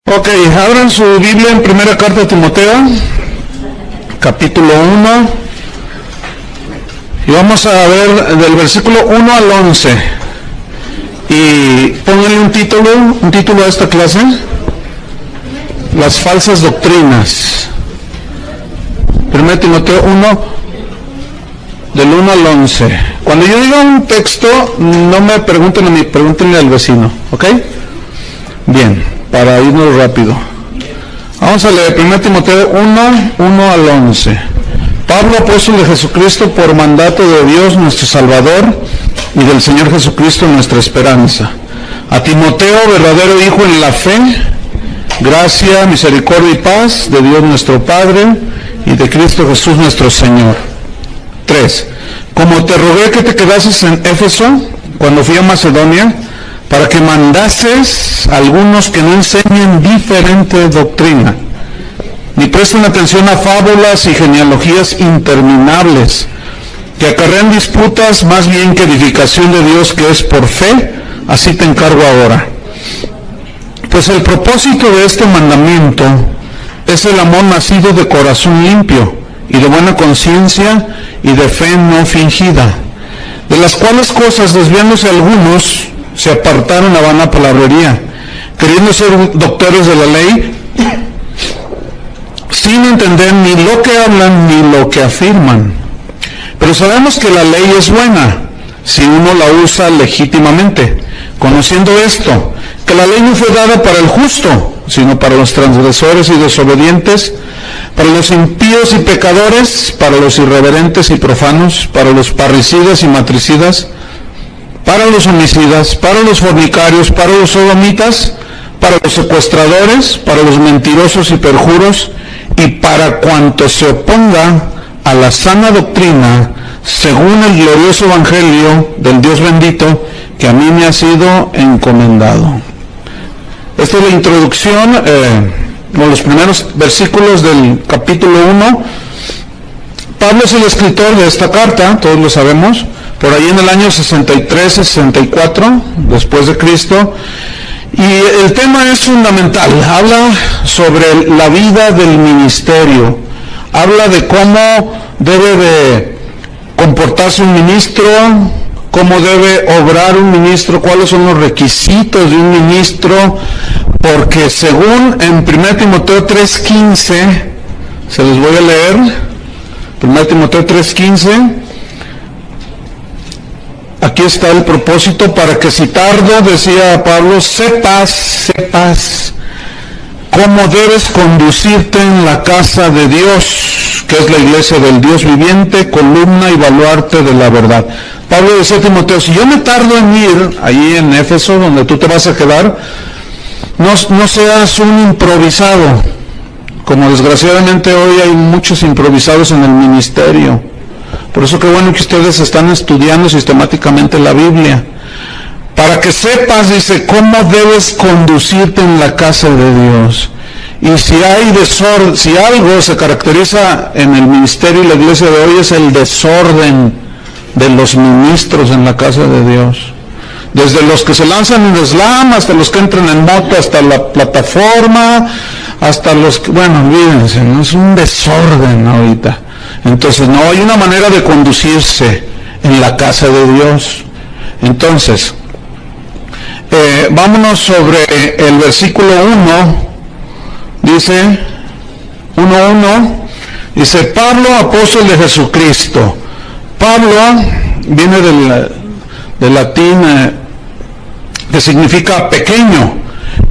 Ok, abran su Biblia en primera carta de Timoteo, capítulo 1, y vamos a ver del versículo 1 al 11, y pónganle un título a esta clase: las falsas doctrinas. 1 Timoteo 1, del 1 al 11. Cuando yo diga un texto, no me pregunten a mí, pregúntenle al vecino, ¿ok? Bien, para irnos rápido. Vamos a leer 1 Timoteo 1 al 11. Pablo, apóstol de Jesucristo, por mandato de Dios nuestro Salvador y del Señor Jesucristo nuestra esperanza. A Timoteo, verdadero hijo en la fe, gracia, misericordia y paz de Dios nuestro Padre y de Cristo Jesús nuestro Señor. 3. Como te rogué que te quedases en Éfeso cuando fui a Macedonia, para que mandases a algunos que no enseñen diferente doctrina, ni presten atención a fábulas y genealogías interminables, que acarrean disputas más bien que edificación de Dios que es por fe. Así te encargo ahora. Pues el propósito de este mandamiento es el amor nacido de corazón limpio y de buena conciencia y de fe no fingida, de las cuales cosas, desviándose algunos, se apartaron a vana palabrería, queriendo ser doctores de la ley, sin entender ni lo que hablan ni lo que afirman. Pero sabemos que la ley es buena si uno la usa legítimamente, conociendo esto, que la ley no fue dada para el justo, sino para los transgresores y desobedientes, para los impíos y pecadores, para los irreverentes y profanos, para los parricidas y matricidas, para los homicidas, para los fornicarios, para los sodomitas, para los secuestradores, para los mentirosos y perjuros, y para cuanto se oponga a la sana doctrina, según el glorioso evangelio del Dios bendito, que a mí me ha sido encomendado. Esta es la introducción, los primeros versículos del capítulo 1. Pablo es el escritor de esta carta, todos lo sabemos, por ahí en el año 63-64 después de Cristo, y el tema es fundamental. Habla sobre la vida del ministerio, habla de cómo debe de comportarse un ministro, cómo debe obrar un ministro, cuáles son los requisitos de un ministro, porque según en 1 Timoteo 3:15, se los voy a leer, 1 Timoteo 3:15, aquí está el propósito: para que si tardo, decía Pablo, sepas cómo debes conducirte en la casa de Dios, que es la iglesia del Dios viviente, columna y baluarte de la verdad. Pablo decía a Timoteo: si yo me tardo en ir allí en Éfeso, donde tú te vas a quedar, no seas un improvisado, como desgraciadamente hoy hay muchos improvisados en el ministerio. Por eso qué bueno que ustedes están estudiando sistemáticamente la Biblia, para que sepas, dice, cómo debes conducirte en la casa de Dios. Y si hay desorden, si algo se caracteriza en el ministerio y la iglesia de hoy, es el desorden de los ministros en la casa de Dios. Desde los que se lanzan en slam, hasta los que entran en moto, hasta la plataforma, hasta los que, bueno, olvídense, no es un desorden ahorita. Entonces, no hay una manera de conducirse en la casa de Dios. Entonces, vámonos sobre el versículo 1, dice, 1:1, dice: Pablo, apóstol de Jesucristo. Pablo viene del latín, que significa pequeño,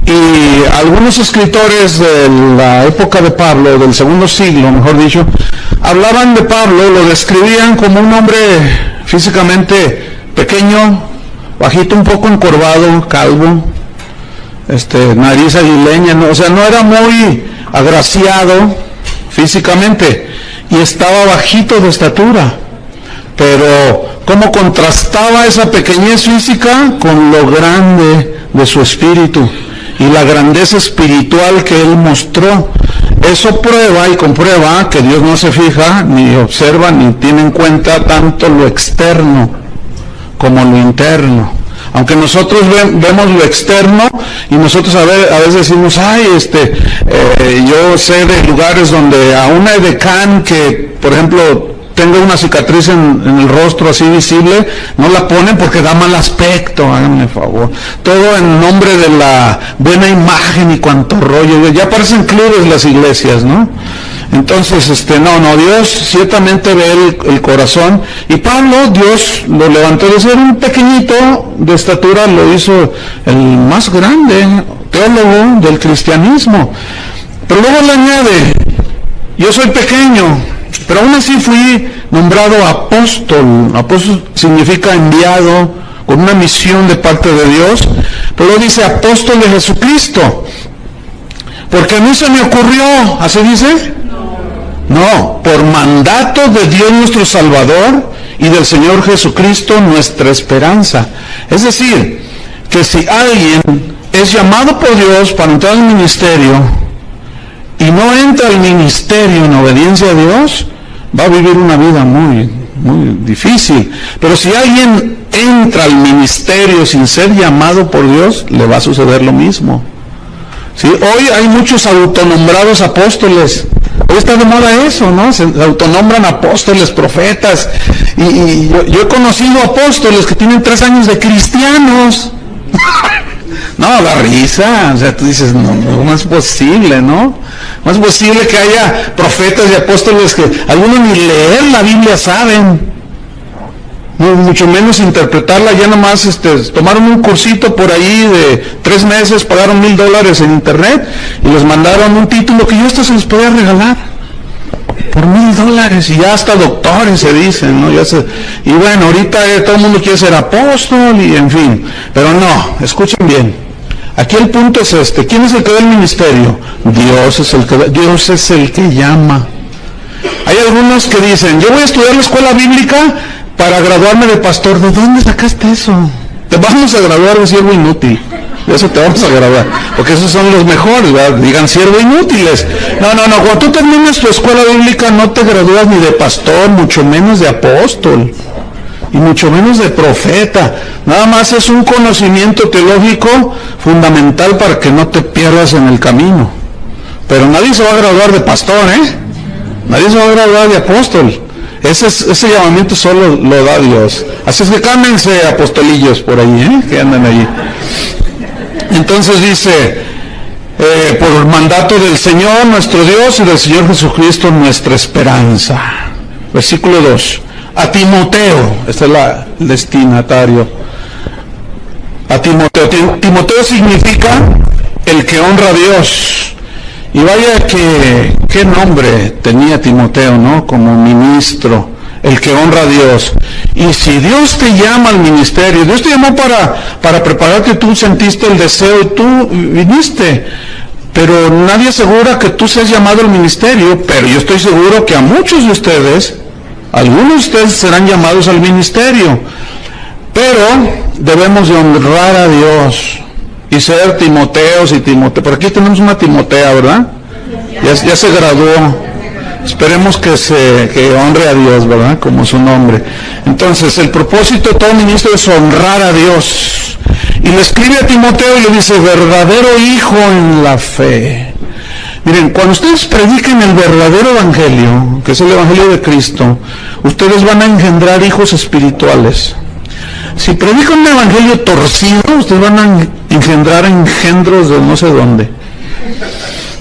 y algunos escritores de la época de Pablo, del segundo siglo, mejor dicho, hablaban de Pablo, lo describían como un hombre físicamente pequeño, bajito, un poco encorvado, calvo, nariz aguileña, ¿no? O sea, no era muy agraciado físicamente, y estaba bajito de estatura. Pero cómo contrastaba esa pequeñez física con lo grande de su espíritu y la grandeza espiritual que él mostró. Eso prueba y comprueba que Dios no se fija, ni observa, ni tiene en cuenta tanto lo externo como lo interno. Aunque nosotros vemos lo externo y nosotros a veces decimos, ay, yo sé de lugares donde a una edecán que, por ejemplo, tenga una cicatriz en el rostro así visible, no la ponen porque da mal aspecto, háganme favor. Todo en nombre de la buena imagen y cuanto rollo. Ya parecen clubes las iglesias, ¿no? Entonces, no, Dios ciertamente ve el corazón. Y Pablo, Dios lo levantó de ser un pequeñito de estatura, lo hizo el más grande teólogo del cristianismo. Pero luego le añade, yo soy pequeño, pero aún así fui nombrado apóstol. Apóstol significa enviado con una misión de parte de Dios. Pero luego dice apóstol de Jesucristo. Porque a mí se me ocurrió, ¿así dice? No, por mandato de Dios nuestro Salvador y del Señor Jesucristo nuestra esperanza. Es decir, que si alguien es llamado por Dios para entrar al ministerio y no entra al ministerio en obediencia a Dios, va a vivir una vida muy, muy difícil. Pero si alguien entra al ministerio sin ser llamado por Dios, le va a suceder lo mismo. ¿Sí? Hoy hay muchos autonombrados apóstoles. Hoy está de moda eso, ¿no? Se autonombran apóstoles, profetas. Y yo he conocido apóstoles que tienen 3 años de cristianos. No, da risa. O sea, tú dices, no es posible, ¿no? No es posible que haya profetas y apóstoles que algunos ni leer la Biblia saben. No, mucho menos interpretarla. Ya nomás tomaron un cursito por ahí de 3 meses, pagaron $1,000 en internet y les mandaron un título que yo se los podía regalar por $1,000 y ya hasta doctores se dicen, ¿no? Y bueno, ahorita todo el mundo quiere ser apóstol y en fin, pero no, escuchen bien. Aquí el punto es ¿quién es el que da el ministerio? Dios es el que llama. Hay algunos que dicen, yo voy a estudiar la escuela bíblica para graduarme de pastor. ¿De dónde sacaste eso? Te vamos a graduar de siervo inútil. De eso te vamos a graduar. Porque esos son los mejores, ¿verdad? Digan siervo inútiles. No. Cuando tú terminas tu escuela bíblica no te gradúas ni de pastor, mucho menos de apóstol. Y mucho menos de profeta. Nada más es un conocimiento teológico fundamental para que no te pierdas en el camino. Pero nadie se va a graduar de pastor, ¿eh? Nadie se va a graduar de apóstol. Ese llamamiento solo lo da Dios. Así es que cálmense, apostolillos por ahí, que andan allí. Entonces dice, por mandato del Señor nuestro Dios y del Señor Jesucristo nuestra esperanza. Versículo 2. A Timoteo, este es el destinatario. A Timoteo. Timoteo significa el que honra a Dios. Y vaya qué nombre tenía Timoteo, ¿no? Como ministro, el que honra a Dios. Y si Dios te llama al ministerio, Dios te llamó para prepararte, tú sentiste el deseo y tú viniste. Pero nadie asegura que tú seas llamado al ministerio, pero yo estoy seguro que a muchos de ustedes, algunos de ustedes serán llamados al ministerio. Pero debemos de honrar a Dios. Y ser Timoteos y Timoteo. Por aquí tenemos una Timotea, ¿verdad? Ya se graduó. Esperemos que honre a Dios, ¿verdad? Como su nombre. Entonces, el propósito de todo ministro es honrar a Dios. Y le escribe a Timoteo y le dice, verdadero hijo en la fe. Miren, cuando ustedes prediquen el verdadero evangelio, que es el evangelio de Cristo, ustedes van a engendrar hijos espirituales. Si predican un evangelio torcido, ustedes van a engendrar engendros de no sé dónde.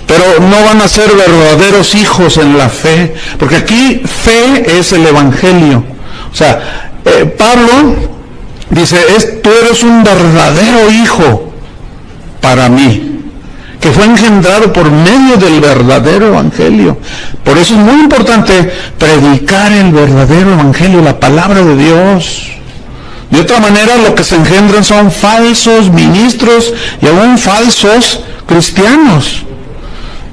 Pero no van a ser verdaderos hijos en la fe, porque aquí fe es el evangelio. O sea, Pablo dice, tú eres un verdadero hijo para mí, que fue engendrado por medio del verdadero evangelio. Por eso es muy importante predicar el verdadero evangelio, la palabra de Dios. De otra manera, lo que se engendran son falsos ministros y aún falsos cristianos.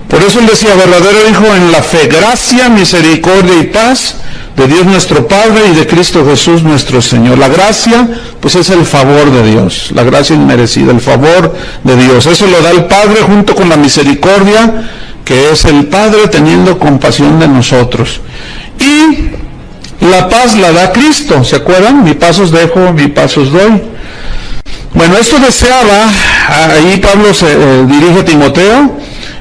Por eso él decía, verdadero hijo en la fe, gracia, misericordia y paz de Dios nuestro Padre y de Cristo Jesús nuestro Señor. La gracia, pues es el favor de Dios, la gracia inmerecida, el favor de Dios. Eso lo da el Padre junto con la misericordia, que es el Padre teniendo compasión de nosotros. Y la paz la da Cristo, ¿se acuerdan? Mi paz os dejo, mi paz os doy. Bueno, esto deseaba, ahí Pablo se dirige a Timoteo,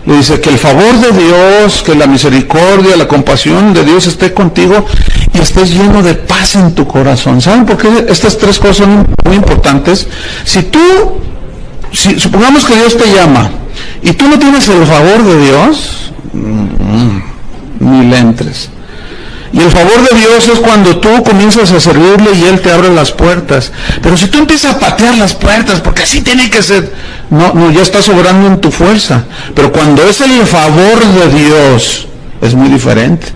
le dice que el favor de Dios, que la misericordia, la compasión de Dios esté contigo y estés lleno de paz en tu corazón. ¿Saben por qué estas tres cosas son muy importantes? Si supongamos que Dios te llama y tú no tienes el favor de Dios, ni le entres. Y el favor de Dios es cuando tú comienzas a servirle y Él te abre las puertas. Pero si tú empiezas a patear las puertas, porque así tiene que ser, no, ya estás obrando en tu fuerza. Pero cuando es el favor de Dios, es muy diferente.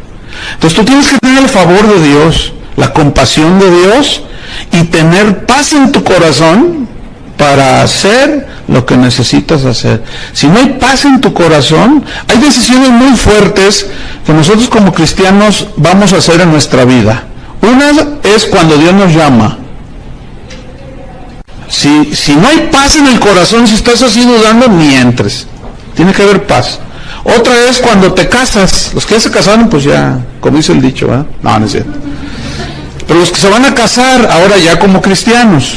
Entonces tú tienes que tener el favor de Dios, la compasión de Dios, y tener paz en tu corazón para hacer lo que necesitas hacer. Si no hay paz en tu corazón, hay decisiones muy fuertes que nosotros como cristianos vamos a hacer en nuestra vida. Una es cuando Dios nos llama. Si no hay paz en el corazón, si estás así dudando, ni entres. Tiene que haber paz. Otra es cuando te casas. Los que ya se casaron, pues ya, como dice el dicho, ¿verdad? No es cierto. Pero los que se van a casar ahora ya como cristianos,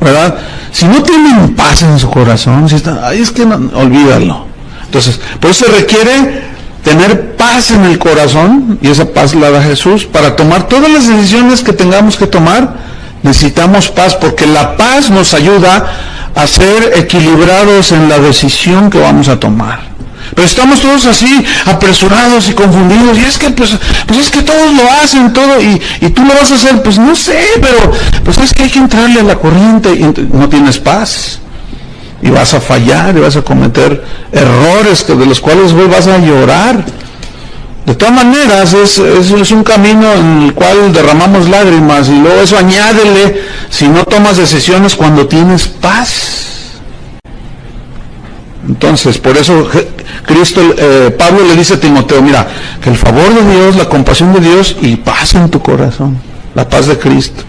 ¿verdad? Si no tienen paz en su corazón, si están, ay, es que no, olvídalo. Entonces, por eso se requiere tener paz en el corazón, y esa paz la da Jesús. Para tomar todas las decisiones que tengamos que tomar, necesitamos paz, porque la paz nos ayuda a ser equilibrados en la decisión que vamos a tomar. Pero estamos todos así, apresurados y confundidos, y es que pues es que todos lo hacen, todo, y tú lo vas a hacer, pues no sé, pero pues es que hay que entrarle a la corriente, y no tienes paz, y vas a fallar, y vas a cometer errores de los cuales hoy vas a llorar. De todas maneras, es un camino en el cual derramamos lágrimas, y luego eso añádele, si no tomas decisiones cuando tienes paz. Entonces, por eso Pablo le dice a Timoteo, mira, que el favor de Dios, la compasión de Dios y paz en tu corazón, la paz de Cristo.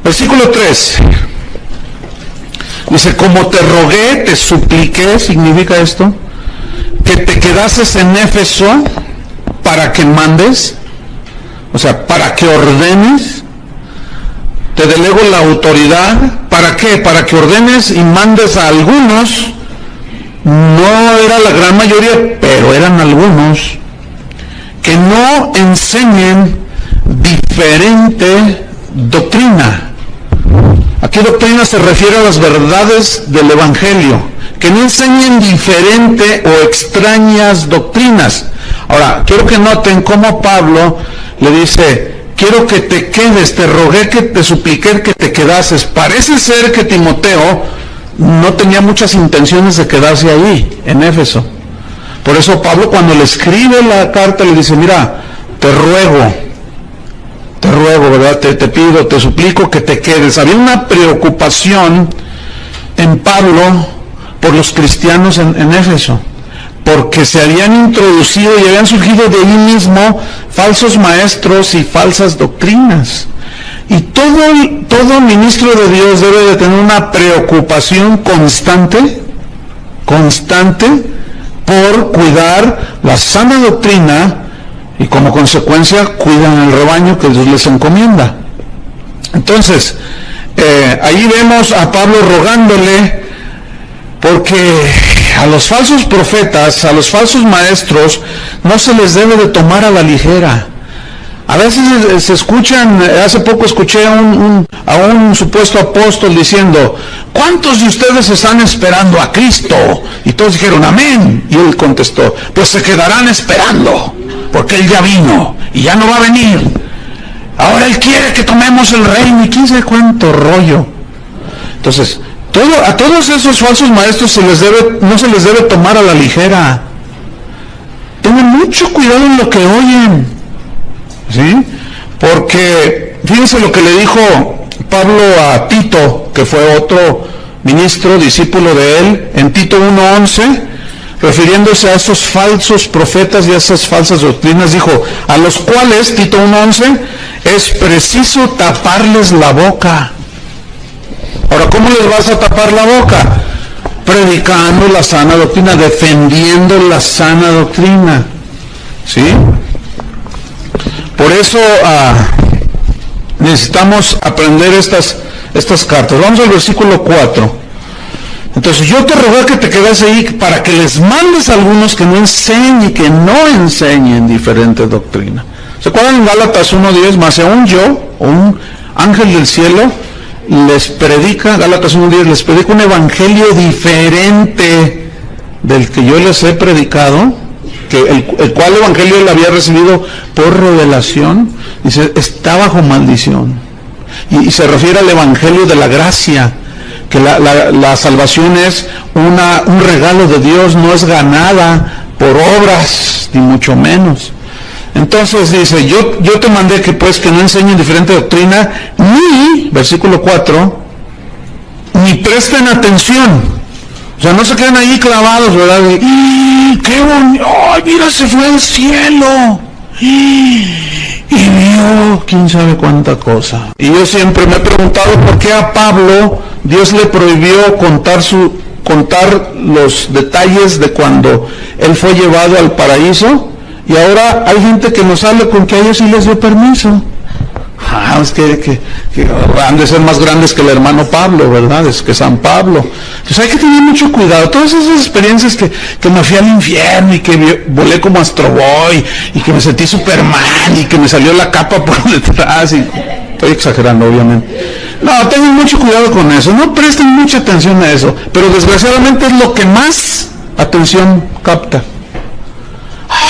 Versículo 3, dice, como te rogué, te supliqué, significa esto, que te quedases en Éfeso para que mandes, o sea, para que ordenes, te delego la autoridad, ¿para qué? Para que ordenes y mandes a algunos. No era la gran mayoría, pero eran algunos, que no enseñen diferente doctrina. Aquí doctrina se refiere a las verdades del Evangelio, que no enseñen diferente o extrañas doctrinas. Ahora, quiero que noten cómo Pablo le dice, quiero que te quedes, te rogué, que te supliqué que te quedases. Parece ser que Timoteo no tenía muchas intenciones de quedarse ahí, en Éfeso. Por eso Pablo, cuando le escribe la carta, le dice, mira, te ruego, ¿verdad? Te pido, te suplico que te quedes. Había una preocupación en Pablo por los cristianos en Éfeso, porque se habían introducido y habían surgido de ahí mismo falsos maestros y falsas doctrinas. Y todo ministro de Dios debe de tener una preocupación constante por cuidar la sana doctrina, y como consecuencia cuidan el rebaño que Dios les encomienda. Entonces, ahí vemos a Pablo rogándole, porque a los falsos profetas, a los falsos maestros, no se les debe de tomar a la ligera. A veces se escuchan, hace poco escuché a un supuesto apóstol diciendo, ¿cuántos de ustedes están esperando a Cristo? Y todos dijeron, amén. Y él contestó, pues se quedarán esperando, porque Él ya vino y ya no va a venir. Ahora Él quiere que tomemos el reino y quién sabe cuánto rollo. Entonces, a todos esos falsos maestros no se les debe tomar a la ligera. Tengan mucho cuidado en lo que oyen. ¿Sí? Porque fíjense lo que le dijo Pablo a Tito, que fue otro ministro, discípulo de él, en Tito 1:11, refiriéndose a esos falsos profetas y a esas falsas doctrinas, dijo, a los cuales, Tito 1:11, es preciso taparles la boca. Ahora, ¿cómo les vas a tapar la boca? Predicando la sana doctrina, defendiendo la sana doctrina. ¿Sí? Por eso necesitamos aprender estas estas cartas. Vamos al versículo 4. Entonces yo te ruego que te quedes ahí para que les mandes a algunos que no enseñen diferente doctrina. ¿Se acuerdan en Gálatas 1:10? Más aún yo, un ángel del cielo, les predica, Gálatas 1:10, les predica un evangelio diferente del que yo les he predicado, que el cual evangelio él había recibido por revelación. Dice, está bajo maldición. Y se refiere al evangelio de la gracia, que la salvación es un regalo de Dios, no es ganada por obras, ni mucho menos. Entonces dice, yo te mandé que pues que no enseñen diferente doctrina, ni, versículo 4, ni presten atención. O sea, no se queden ahí clavados, ¿verdad? ¡Qué bonito! ¡Ay, mira, se fue al cielo! Y vio quién sabe cuánta cosa. Y yo siempre me he preguntado por qué a Pablo Dios le prohibió contar los detalles de cuando él fue llevado al paraíso, y ahora hay gente que nos habla con que a ellos sí les dio permiso. Es que han de ser más grandes que el hermano Pablo, ¿verdad? Es que San Pablo. Entonces hay que tener mucho cuidado. Todas esas experiencias que me fui al infierno y que volé como Astro Boy y que me sentí Superman y que me salió la capa por detrás, y estoy exagerando obviamente. No, tengan mucho cuidado con eso, no presten mucha atención a eso, pero desgraciadamente es lo que más atención capta.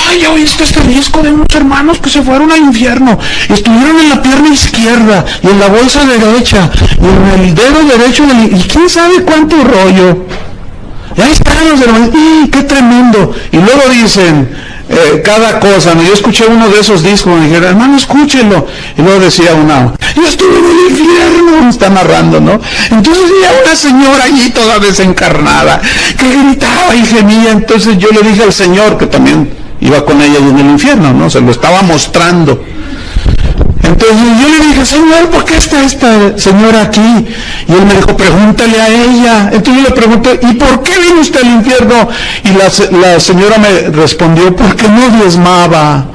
Ay, ¿ya oíste este disco de unos hermanos que se fueron al infierno? Estuvieron en la pierna izquierda, y en la bolsa derecha, y en el dedo derecho, y quién sabe cuánto rollo. Y ahí están los hermanos, ¡qué tremendo! Y luego dicen cada cosa, ¿no? Yo escuché uno de esos discos, me dijeron, hermano, escúchelo. Y luego decía yo estuve en el infierno, me está narrando, ¿no? Entonces había una señora allí toda desencarnada, que gritaba y gemía. Entonces yo le dije al Señor, que también iba con ella en el infierno, ¿no? Se lo estaba mostrando. Entonces yo le dije, Señor, ¿por qué está esta señora aquí? Y él me dijo, pregúntale a ella. Entonces yo le pregunté, ¿y por qué vino usted al infierno? Y la señora me respondió, porque no diezmaba.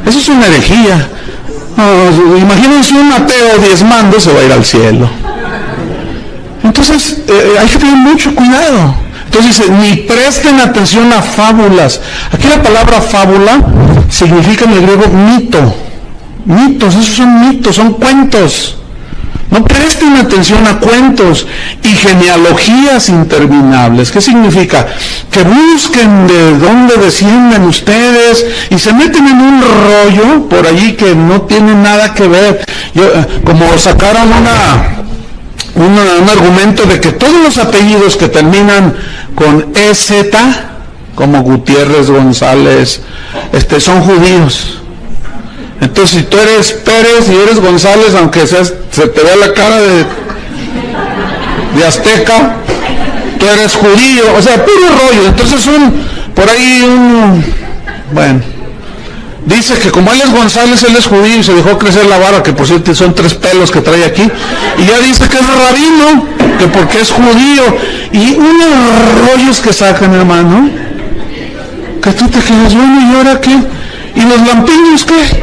Eso es una herejía. Imagínense un ateo diezmando, se va a ir al cielo. Entonces hay que tener mucho cuidado. Entonces dice, ni presten atención a fábulas. Aquí la palabra fábula significa en el griego mito. Mitos, esos son mitos, son cuentos. No presten atención a cuentos y genealogías interminables. ¿Qué significa? Que busquen de dónde descienden ustedes y se meten en un rollo por allí que no tiene nada que ver. Como sacaron un argumento de que todos los apellidos que terminan con EZ, como Gutiérrez, González, son judíos. Entonces, si tú eres Pérez y eres González, aunque se te vea la cara de azteca, tú eres judío, o sea, puro rollo. Entonces bueno, dice que como él es González, él es judío y se dejó crecer la barba, que por cierto son 3 pelos que trae aquí, y ya dice que es rabino, que porque es judío, y unos rollos que sacan, hermano, que tú te quedas, bueno, ¿y ahora qué? ¿Y los lampiños qué?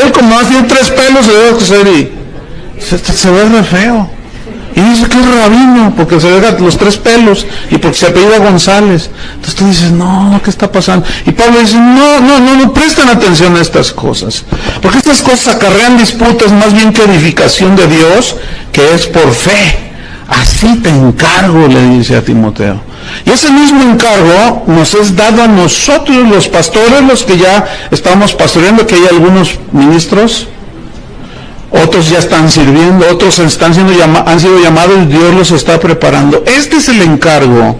Él como más tiene 3 pelos, se debe crecer y se ve re feo. Y dice que es rabino, porque se deja los 3 pelos y porque se apellida González. Entonces tú dices, no, ¿qué está pasando? Y Pablo dice, no presten atención a estas cosas, porque estas cosas acarrean disputas más bien que edificación de Dios, que es por fe. Así te encargo, le dice a Timoteo. Y ese mismo encargo nos es dado a nosotros los pastores, los que ya estamos pastoreando, que hay algunos ministros, otros ya están sirviendo, otros han sido llamados y Dios los está preparando. Este es el encargo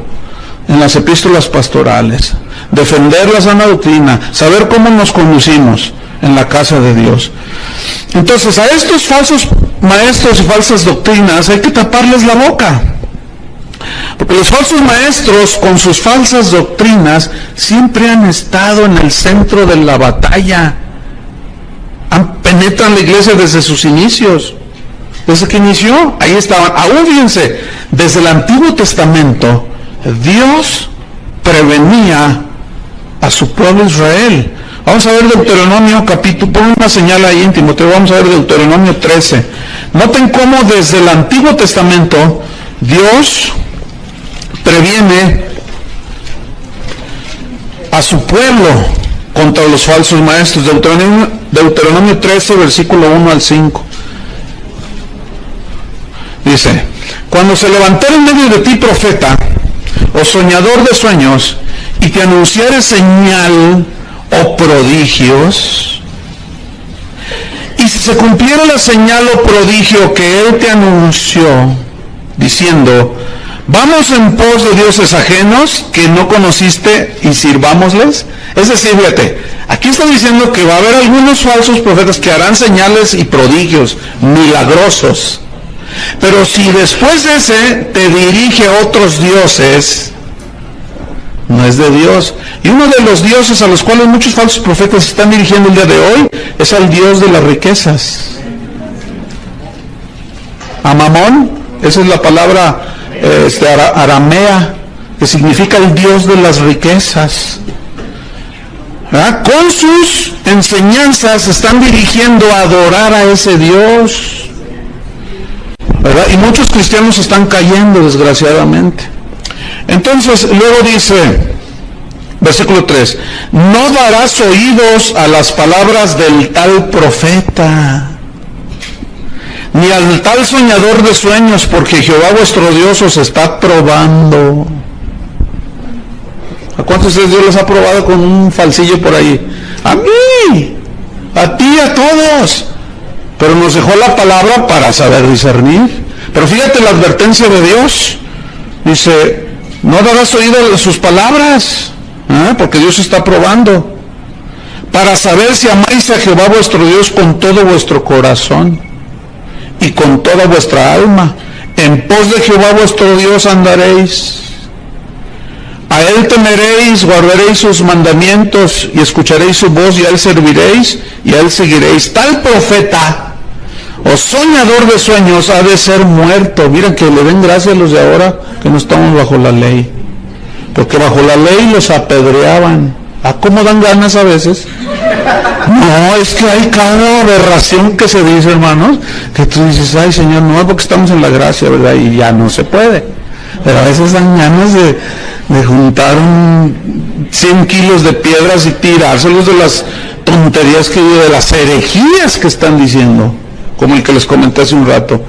en las epístolas pastorales: defender la sana doctrina, saber cómo nos conducimos en la casa de Dios. Entonces, a estos falsos maestros y falsas doctrinas hay que taparles la boca, porque los falsos maestros con sus falsas doctrinas siempre han estado en el centro de la batalla. Penetran la iglesia desde sus inicios. Desde que inició, ahí estaban. Aún fíjense, desde el Antiguo Testamento, Dios prevenía a su pueblo Israel. Vamos a ver Deuteronomio capítulo, pon una señal ahí en Timoteo, vamos a ver Deuteronomio 13. Noten cómo desde el Antiguo Testamento Dios previene a su pueblo contra los falsos maestros. Deuteronomio 13, versículo 1 al 5. Dice: cuando se levantare en medio de ti profeta o soñador de sueños y te anunciare señal o prodigios, y si se cumpliera la señal o prodigio que él te anunció, diciendo: vamos en pos de dioses ajenos que no conociste y sirvámosles. Es decir, fíjate, aquí está diciendo que va a haber algunos falsos profetas que harán señales y prodigios milagrosos. Pero si después de ese te dirige a otros dioses, no es de Dios. Y uno de los dioses a los cuales muchos falsos profetas están dirigiendo el día de hoy es al Dios de las riquezas. A Mamón, esa es la palabra aramea, que significa el Dios de las riquezas. ¿verdad? Con sus enseñanzas están dirigiendo a adorar a ese Dios, ¿verdad? Y muchos cristianos están cayendo, desgraciadamente. Entonces, luego dice, versículo 3, no darás oídos a las palabras del tal profeta, ni al tal soñador de sueños, porque Jehová vuestro Dios os está probando. ¿A cuántos de ustedes Dios les ha probado con un falsillo por ahí? A mí, a ti, a todos. Pero nos dejó la palabra para saber discernir. Pero fíjate la advertencia de Dios. Dice, no darás oído a sus palabras, porque Dios está probando, para saber si amáis a Jehová vuestro Dios con todo vuestro corazón y con toda vuestra alma. En pos de Jehová vuestro Dios andaréis. A él temeréis, guardaréis sus mandamientos y escucharéis su voz, y a él serviréis y a él seguiréis. Tal profeta o soñador de sueños ha de ser muerto. Miren que le den gracias a los de ahora que no estamos bajo la ley, porque bajo la ley los apedreaban. ¿A cómo dan ganas a veces? No, es que hay cada aberración que se dice, hermanos, que tú dices, ay Señor, no, porque estamos en la gracia, ¿verdad? Y ya no se puede. Pero a veces dan ganas de juntar 100 kilos de piedras y tirárselos de las tonterías de las herejías que están diciendo, como el que les comenté hace un rato.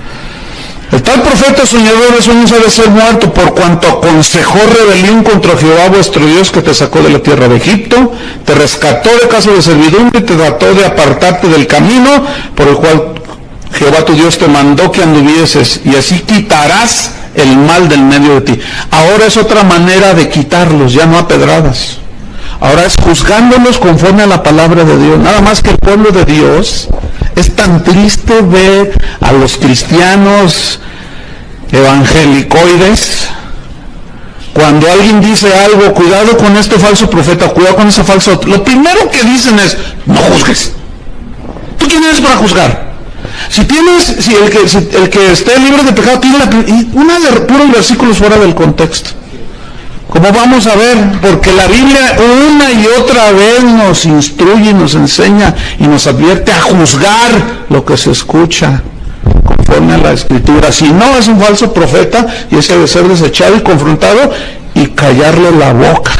El tal profeta soñador de sueños ha de ser muerto, por cuanto aconsejó rebelión contra Jehová vuestro Dios, que te sacó de la tierra de Egipto, te rescató de casa de servidumbre, y te trató de apartarte del camino por el cual Jehová tu Dios te mandó que anduvieses, y así quitarás el mal del medio de ti. Ahora es otra manera de quitarlos, ya no a pedradas. Ahora es juzgándolos conforme a la palabra de Dios. Nada más que el pueblo de Dios, es tan triste ver a los cristianos evangelicoides, cuando alguien dice algo, cuidado con este falso profeta, cuidado con ese falso, lo primero que dicen es, no juzgues. ¿Tú quién eres para juzgar? Si el que esté libre de pecado tiene una de puros versículos fuera del contexto. Como vamos a ver, porque la Biblia una y otra vez nos instruye, nos enseña y nos advierte a juzgar lo que se escucha conforme a la Escritura. Si no, es un falso profeta y ese debe ser desechado y confrontado y callarle la boca.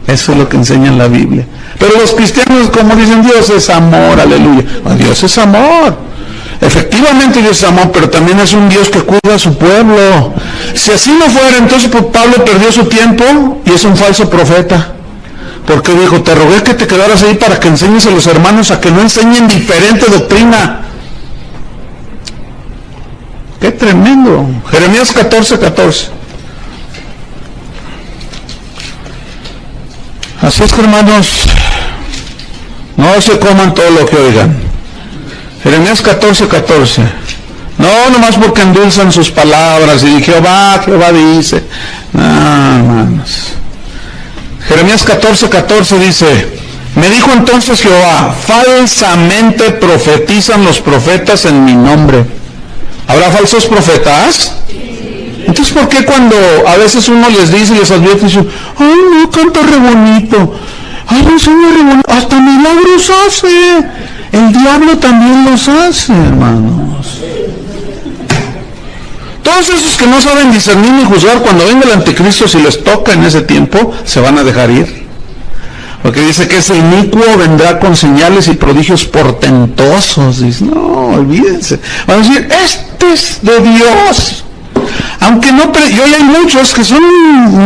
Eso es lo que enseña en la Biblia. Pero los cristianos, como dicen, Dios es amor, aleluya. Dios es amor. Efectivamente Dios es amor, pero también es un Dios que cuida a su pueblo. Si así no fuera, entonces pues, Pablo perdió su tiempo y es un falso profeta. Porque dijo, te rogué que te quedaras ahí para que enseñes a los hermanos a que no enseñen diferente doctrina. ¡Qué tremendo! Jeremías 14:14. Así es que, hermanos, no se coman todo lo que oigan. Jeremías 14:14. No, nomás porque endulzan sus palabras y Jehová dice. No, hermanos. Jeremías 14:14 dice, me dijo entonces Jehová, falsamente profetizan los profetas en mi nombre. ¿Habrá falsos profetas? Entonces, ¿por qué cuando a veces uno les dice y les advierte, dicen, ay, no, canta re bonito, Ay, el Señor hasta milagros hace. El diablo también los hace, hermanos. Todos esos que no saben discernir ni juzgar, cuando venga el anticristo, si les toca en ese tiempo, se van a dejar ir. Porque dice que ese inicuo vendrá con señales y prodigios portentosos. Dice, no, olvídense. Van a decir, este es de Dios. Aunque no, y hoy hay muchos que son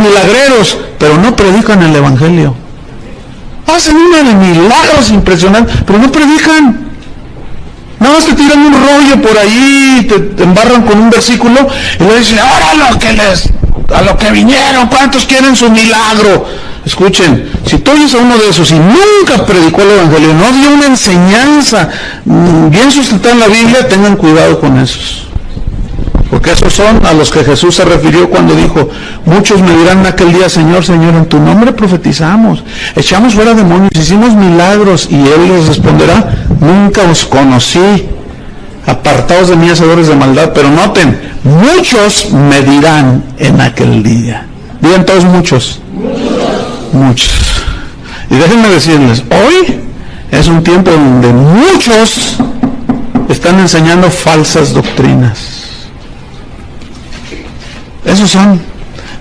milagreros, pero no predican el evangelio. Hacen una de milagros impresionantes, pero no predican. Nada más te tiran un rollo por ahí, te embarran con un versículo y le dicen, ahora a lo que vinieron, ¿cuántos quieren su milagro? Escuchen, si tú oyes a uno de esos y nunca predicó el evangelio, no dio una enseñanza bien sustentada en la Biblia, tengan cuidado con esos. Porque esos son a los que Jesús se refirió cuando dijo, muchos me dirán en aquel día, Señor, Señor, en tu nombre profetizamos, echamos fuera demonios, hicimos milagros, y Él les responderá, nunca os conocí, apartaos de mí, hacedores de maldad. Pero noten, muchos me dirán en aquel día. Digan todos muchos. Muchos. Y déjenme decirles, hoy es un tiempo donde muchos están enseñando falsas doctrinas. Esos son,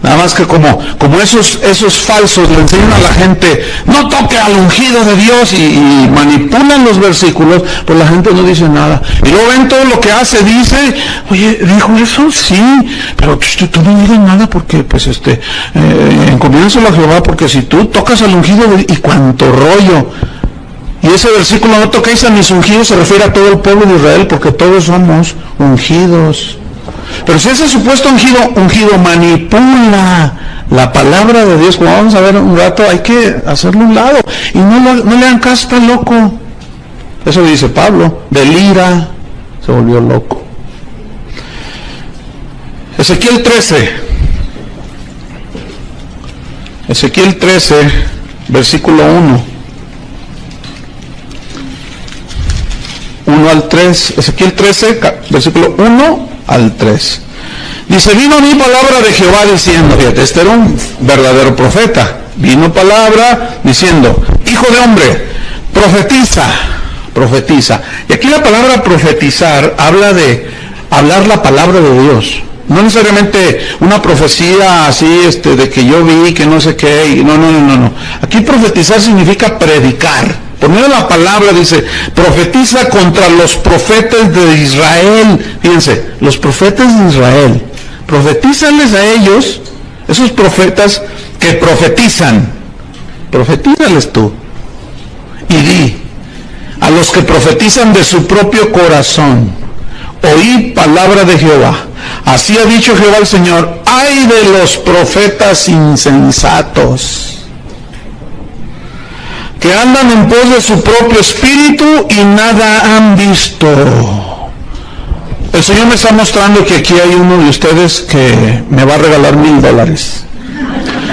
nada más que como esos falsos le enseñan a la gente, no toque al ungido de Dios, y manipulan los versículos, pues la gente no dice nada. Y luego ven todo lo que hace, dice, oye, dijo eso, sí, pero tú no digas nada porque, pues, encomiéndaselo a Jehová, porque si tú tocas al ungido y cuánto rollo. Y ese versículo, no toquéis a mis ungidos, se refiere a todo el pueblo de Israel, porque todos somos ungidos. Pero si ese supuesto ungido manipula la palabra de Dios, como vamos a ver un rato, hay que hacerlo a un lado. Y no le hagan caso, está loco. Eso dice Pablo, delira, se volvió loco. Ezequiel 13, versículo 1 al 3. Ezequiel 13, versículo 1 al 3. Dice, vino mi palabra de Jehová diciendo, fíjate, este era un verdadero profeta. Vino palabra diciendo, hijo de hombre, profetiza. Y aquí la palabra profetizar habla de hablar la palabra de Dios. No necesariamente una profecía así, de que yo vi, que no sé qué, no. Aquí profetizar significa predicar. Por medio de la palabra dice, profetiza contra los profetas de Israel. Fíjense, los profetas de Israel. Profetízales a ellos, esos profetas que profetizan. Profetízales tú. Y di, a los que profetizan de su propio corazón, oíd palabra de Jehová. Así ha dicho Jehová el Señor, ay de los profetas insensatos, que andan en pos de su propio espíritu y nada han visto. El Señor me está mostrando que aquí hay uno de ustedes que me va a regalar $1,000.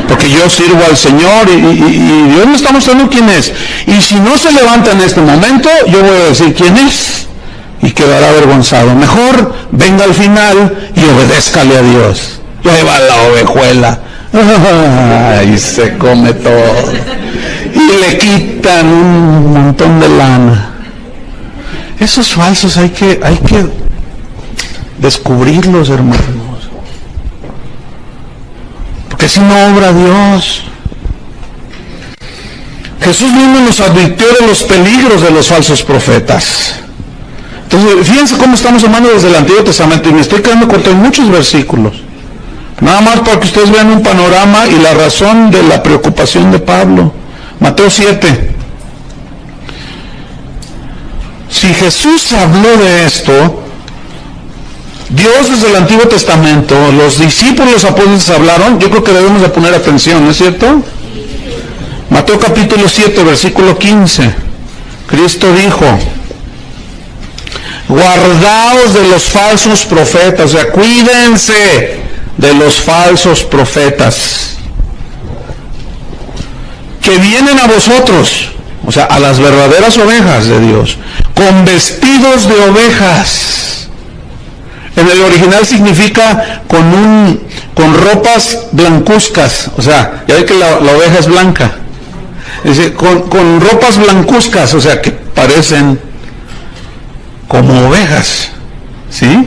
Porque yo sirvo al Señor y Dios me está mostrando quién es. Y si no se levanta en este momento, yo voy a decir quién es y quedará avergonzado. Mejor venga al final y obedézcale a Dios. Lleva la ovejuela. Y se come todo. Y le quitan un montón de lana. Esos falsos hay que descubrirlos, hermanos. Porque si no obra Dios. Jesús mismo nos advirtió de los peligros de los falsos profetas. Entonces, fíjense cómo estamos hablando desde el Antiguo Testamento, y me estoy quedando corto en muchos versículos. Nada más para que ustedes vean un panorama y la razón de la preocupación de Pablo. Mateo 7. Si Jesús habló de esto, Dios desde el Antiguo Testamento, los discípulos, los apóstoles hablaron, yo creo que debemos de poner atención, ¿no es cierto? Mateo capítulo 7, versículo 15. Cristo dijo, guardaos de los falsos profetas, o sea, cuídense de los falsos profetas, que vienen a vosotros, o sea, a las verdaderas ovejas de Dios, con vestidos de ovejas. En el original significa con ropas blancuzcas, o sea, ya ve que la oveja es blanca. Dice, con ropas blancuzcas, o sea, que parecen como ovejas, ¿sí?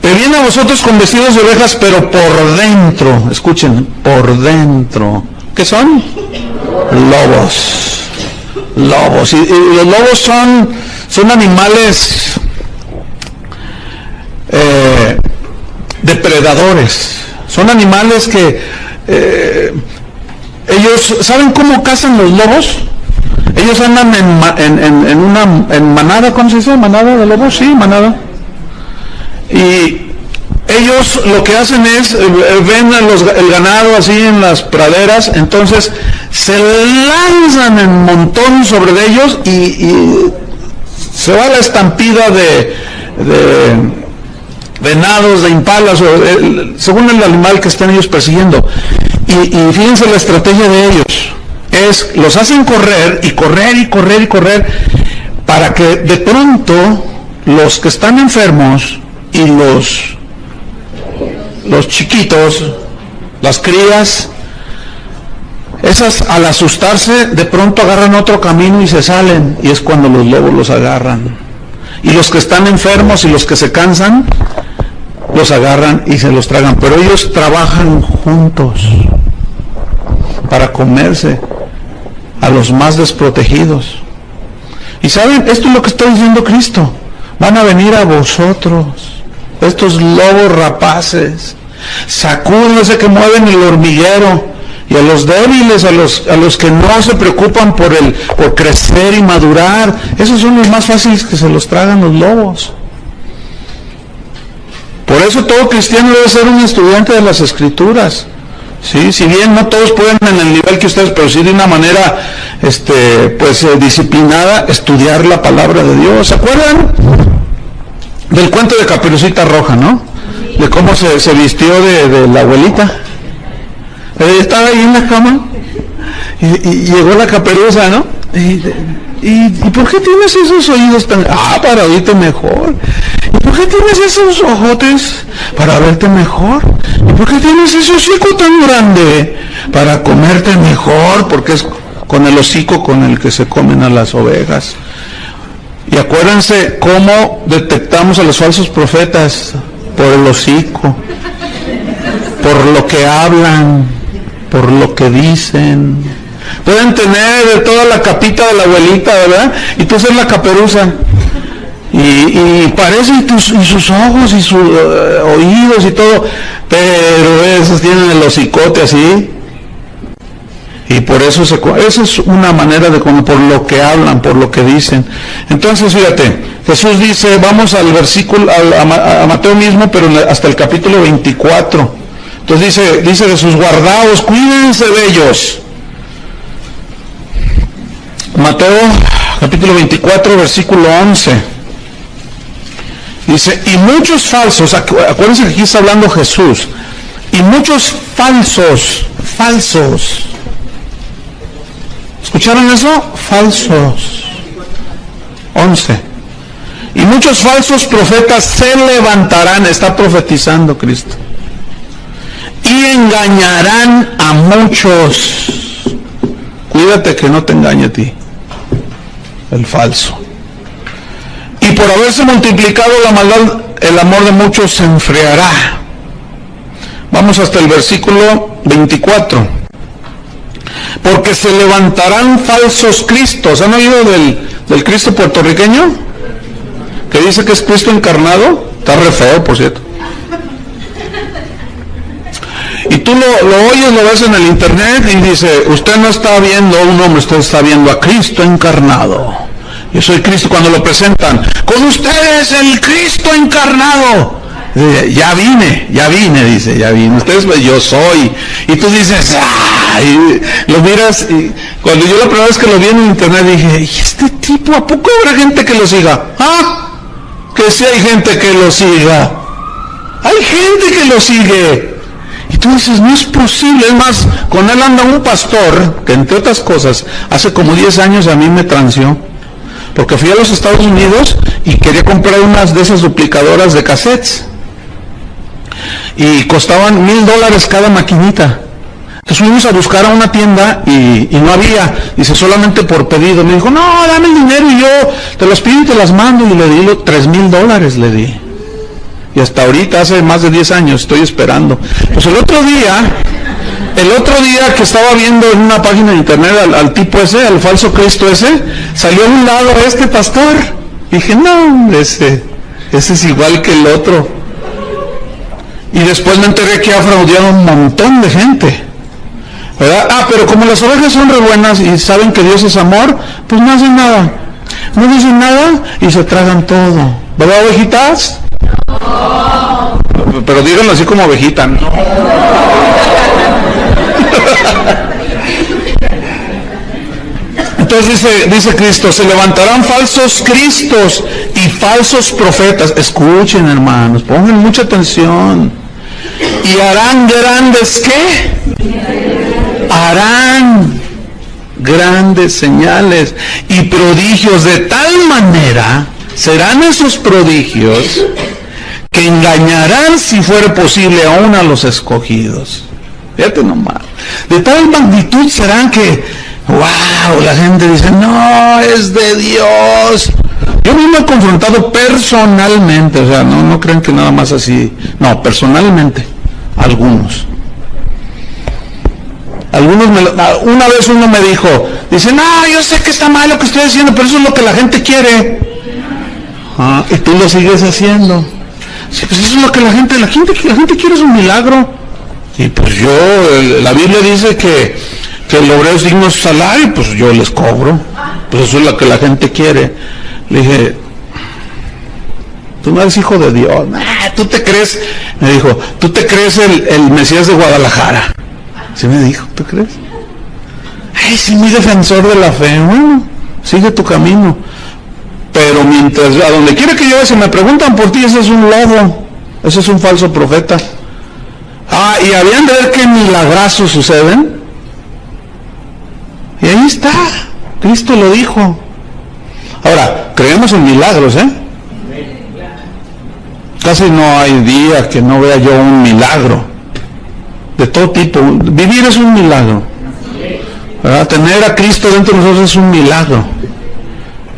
Pero vienen a vosotros con vestidos de ovejas, pero por dentro, escuchen, por dentro, ¿qué son? Lobos. Lobos. Y los lobos son animales depredadores. Son animales que ellos, ¿saben cómo cazan los lobos? Ellos andan en manada, ¿cómo se dice? ¿Manada de lobos? Sí, manada. Y ellos lo que hacen es, ven el ganado así en las praderas, entonces se lanzan en montón sobre ellos y se va la estampida de venados, de impalas, según el animal que estén ellos persiguiendo. Y fíjense la estrategia de ellos. Los hacen correr y correr y correr y correr para que de pronto los que están enfermos y los chiquitos, las crías, esas al asustarse de pronto agarran otro camino y se salen, y es cuando los lobos los agarran. Y los que están enfermos y los que se cansan los agarran y se los tragan, pero ellos trabajan juntos para comerse a los más desprotegidos. Y saben, esto es lo que está diciendo Cristo: van a venir a vosotros estos lobos rapaces, sacúdense que mueven el hormiguero, y a los débiles, a los que no se preocupan por crecer y madurar, esos son los más fáciles que se los tragan los lobos. Por eso todo cristiano debe ser un estudiante de las Escrituras. Sí, si bien no todos pueden en el nivel que ustedes, pero sí de una manera disciplinada estudiar la palabra de Dios. ¿Se acuerdan del cuento de Caperucita Roja, no? De cómo se vistió de la abuelita. Estaba ahí en la cama y llegó la caperuza, ¿no? ¿Y por qué tienes esos oídos tan... para oírte mejor. ¿Y por qué tienes esos ojotes? Para verte mejor. ¿Y por qué tienes ese hocico tan grande? Para comerte mejor, porque es con el hocico con el que se comen a las ovejas. Y acuérdense cómo detectamos a los falsos profetas: por el hocico, por lo que hablan, por lo que dicen. Pueden tener toda la capita de la abuelita, ¿verdad? Y tú ser la caperuza. Y parecen sus ojos y sus oídos y todo, pero esos tienen el hocicote así. Y por eso esa es una manera de como por lo que hablan, por lo que dicen. Entonces, fíjate, Jesús dice, vamos al versículo, a Mateo mismo, pero hasta el capítulo 24. Entonces dice Jesús: guardaos, cuídense de ellos. Mateo capítulo 24, versículo 11. Dice, y muchos falsos, acuérdense que aquí está hablando Jesús, y muchos falsos. ¿Escucharon eso? Falsos. 11. Y muchos falsos profetas se levantarán, está profetizando Cristo, y engañarán a muchos. Cuídate que no te engañe a ti, el falso. Y por haberse multiplicado la maldad, el amor de muchos se enfriará. Vamos hasta el versículo 24. Porque se levantarán falsos cristos. ¿Han oído del Cristo puertorriqueño? Que dice que es Cristo encarnado. Está re feo, por cierto. Y tú lo oyes, lo ves en el internet y dice, usted no está viendo a un hombre, usted está viendo a Cristo encarnado. Yo soy Cristo. Cuando lo presentan, con ustedes el Cristo encarnado. Ya vine, dice, ya vine. Ustedes, yo soy. Y tú dices, y lo miras. Y cuando yo la primera vez que lo vi en internet dije, ¿y este tipo a poco habrá gente que lo siga? Que sí hay gente que lo siga. Hay gente que lo sigue. Y tú dices, no es posible. Es más, con él anda un pastor que, entre otras cosas, hace como 10 años a mí me transió. Porque fui a los Estados Unidos y quería comprar unas de esas duplicadoras de cassettes. Y costaban $1,000 cada maquinita. Entonces fuimos a buscar a una tienda y no había, dice, solamente por pedido. Me dijo, no, dame el dinero y yo te los pido y te las mando. Y le di $3,000, le di. Y hasta ahorita, hace más de 10 años, estoy esperando. Pues el otro día que estaba viendo en una página de internet al tipo ese, al falso Cristo ese, salió a un lado este pastor. Y dije, no, ese es igual que el otro. Y después me enteré que ha fraudeado un montón de gente, ¿verdad? Pero como las ovejas son re buenas y saben que Dios es amor, pues no hacen nada. No dicen nada y se tragan todo. ¿Verdad, ovejitas? No. Pero díganlo así como ovejita, ¿no? Entonces dice Cristo, se levantarán falsos cristos y falsos profetas. Escuchen, hermanos, pongan mucha atención. Y harán grandes, ¿qué? Harán grandes señales y prodigios, de tal manera serán esos prodigios que engañarán, si fuera posible, aún a los escogidos. Fíjate nomás, de tal magnitud serán que, wow, la gente dice, no, es de Dios. Yo mismo he confrontado personalmente, o sea, no crean que nada más así, no, personalmente, algunos, una vez uno me dijo, dice, no, yo sé que está mal lo que estoy haciendo, pero eso es lo que la gente quiere. Y tú lo sigues haciendo. Sí, pues eso es lo que la gente quiere, es un milagro. Y pues la Biblia dice que el obrero es digno de su salario, pues yo les cobro. Pues eso es lo que la gente quiere. Le dije, tú no eres hijo de Dios. Tú te crees, me dijo, tú te crees el Mesías de Guadalajara. ¿Sí me dijo? ¿Tú crees? Ay, sí, muy defensor de la fe. Bueno, sigue tu camino. Pero mientras, a donde quiera que yo vaya, si me preguntan por ti, ese es un lobo. Ese es un falso profeta. Y habían de ver qué milagrazos suceden. Y ahí está. Cristo lo dijo. Ahora, creemos en milagros, Casi no hay día que no vea yo un milagro. De todo tipo. Vivir es un milagro, ¿verdad? Tener a Cristo dentro de nosotros es un milagro.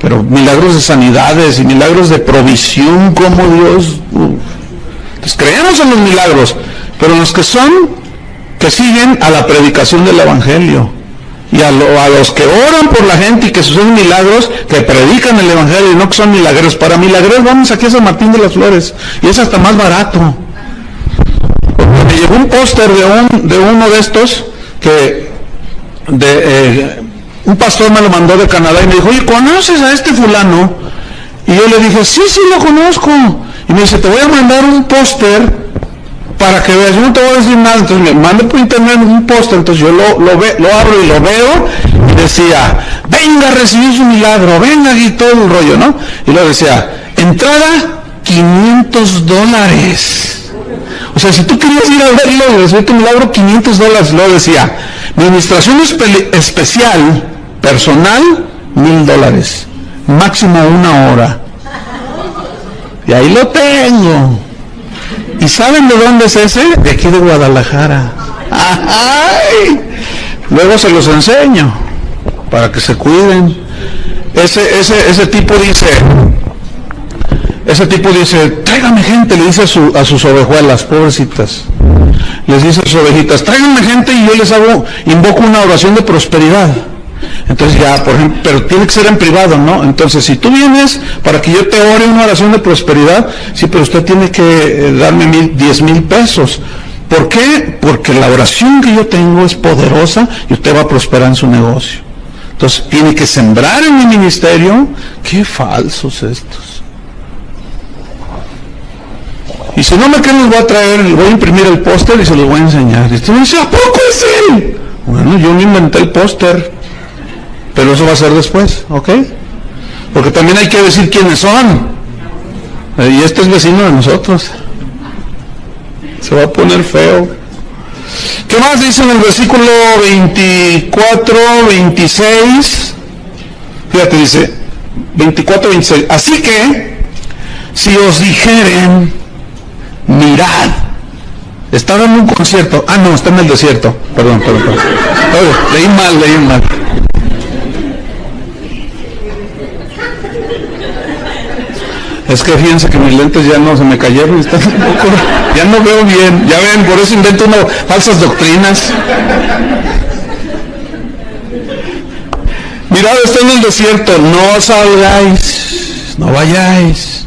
Pero milagros de sanidades y milagros de provisión como Dios. Entonces creemos en los milagros, pero los que siguen a la predicación del Evangelio. Y a los que oran por la gente y que suceden milagros, que predican el Evangelio y no que son milagreros. Para milagreros vamos aquí a San Martín de las Flores y es hasta más barato. Me llegó un póster de uno de estos un pastor me lo mandó de Canadá y me dijo, oye, ¿conoces a este fulano? Y yo le dije, sí, lo conozco. Y me dice, te voy a mandar un póster para que veas. Yo no te voy a decir nada. Entonces me mandé por internet un póster. Entonces yo lo abro y lo veo y decía, venga a recibir su milagro, venga, y todo el rollo, ¿no? Y luego decía, entrada $500. O sea, si tú querías ir a verlo y recibir tu milagro, $500. Luego decía, administración especial, personal, $1,000. Máximo 1 hora. Y ahí lo tengo. ¿Y saben de dónde es ese? De aquí de Guadalajara. ¡Ay! Luego se los enseño, para que se cuiden. Ese tipo dice, tráigame gente, le dice a sus ovejuelas, pobrecitas. Les dice a sus ovejitas, tráiganme gente y yo les invoco una oración de prosperidad. Entonces ya, por ejemplo, pero tiene que ser en privado, ¿no? Entonces, si tú vienes para que yo te ore una oración de prosperidad, sí, pero usted tiene que darme 10,000 pesos. ¿Por qué? Porque la oración que yo tengo es poderosa y usted va a prosperar en su negocio. Entonces, tiene que sembrar en mi ministerio. ¡Qué falsos estos! Y si no me creen, les voy a traer, les voy a imprimir el póster y se los voy a enseñar. Y usted me dice, ¿a poco es él? Bueno, yo no inventé el póster. Pero eso va a ser después, ¿ok? Porque también hay que decir quiénes son. Y este es vecino de nosotros. Se va a poner feo. ¿Qué más dice en el versículo 24, 26? Fíjate, dice 24, 26. Así que, si os dijeren, mirad, Está dando un concierto. Ah, no, está en el desierto. Perdón. Oye, leí mal. Es que fíjense que mis lentes ya no se me cayeron, están un poco, ya no veo bien. Ya ven, por eso invento falsas doctrinas. Mirad, está en el desierto, no salgáis, no vayáis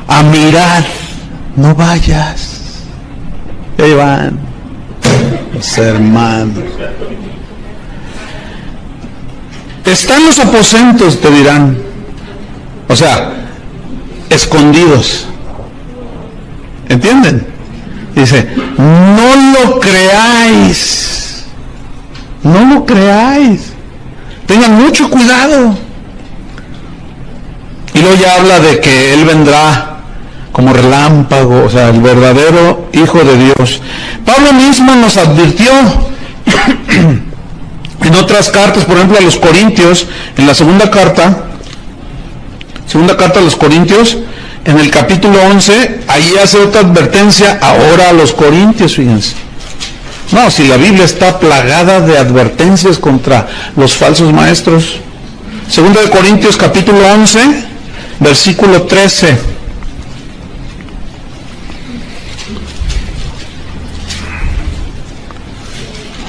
a mirar, no vayas. Ahí van los hermanos. Están los aposentos, te dirán. O sea, escondidos. ¿Entienden? Dice, no lo creáis. No lo creáis. Tengan mucho cuidado. Y luego ya habla de que Él vendrá como relámpago, o sea, el verdadero Hijo de Dios. Pablo mismo nos advirtió en otras cartas, por ejemplo a los Corintios, en la segunda carta a los Corintios, en el capítulo 11, ahí hace otra advertencia ahora a los Corintios, fíjense. No, si la Biblia está plagada de advertencias contra los falsos maestros. Segunda de Corintios capítulo 11, versículo 13.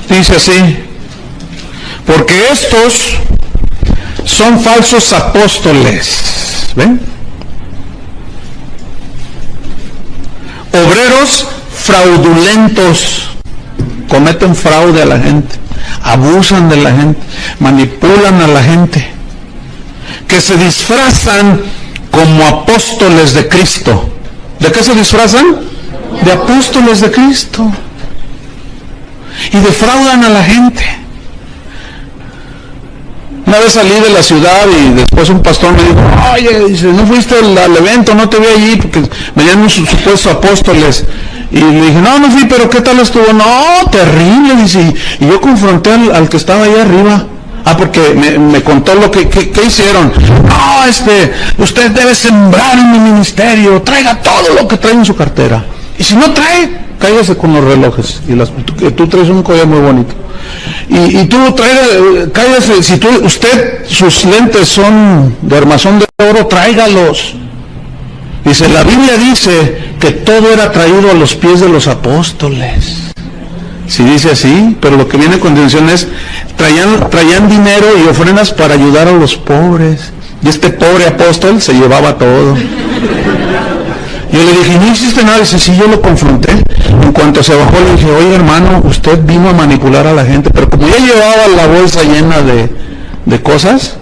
Dice así: porque estos son falsos apóstoles, ¿ven? Obreros fraudulentos, cometen fraude a la gente, abusan de la gente, manipulan a la gente, que se disfrazan como apóstoles de Cristo. ¿De qué se disfrazan? De apóstoles de Cristo. Y defraudan a la gente. Una vez salí de la ciudad y después un pastor me dijo: oye, dice, ¿no fuiste al evento? No te vi allí porque venían unos supuestos apóstoles. Y le dije: no fui, pero ¿qué tal estuvo? No, terrible, dice. Y yo confronté al que estaba ahí arriba. Porque me contó lo que hicieron. No, usted debe sembrar en mi ministerio, traiga todo lo que trae en su cartera. Y si no trae, cáigase con los relojes. Y tú traes un collar muy bonito. Y tú cáigase, si sus lentes son de armazón de oro, tráigalos. Dice, la Biblia dice que todo era traído a los pies de los apóstoles. Sí dice así, pero lo que viene a continuación es, traían dinero y ofrendas para ayudar a los pobres. Y este pobre apóstol se llevaba todo. Yo le dije: ¿no hiciste nada? Dice: sí, yo lo confronté. En cuanto se bajó le dije: oye, hermano, usted vino a manipular a la gente. Pero como ya llevaba la bolsa llena de cosas,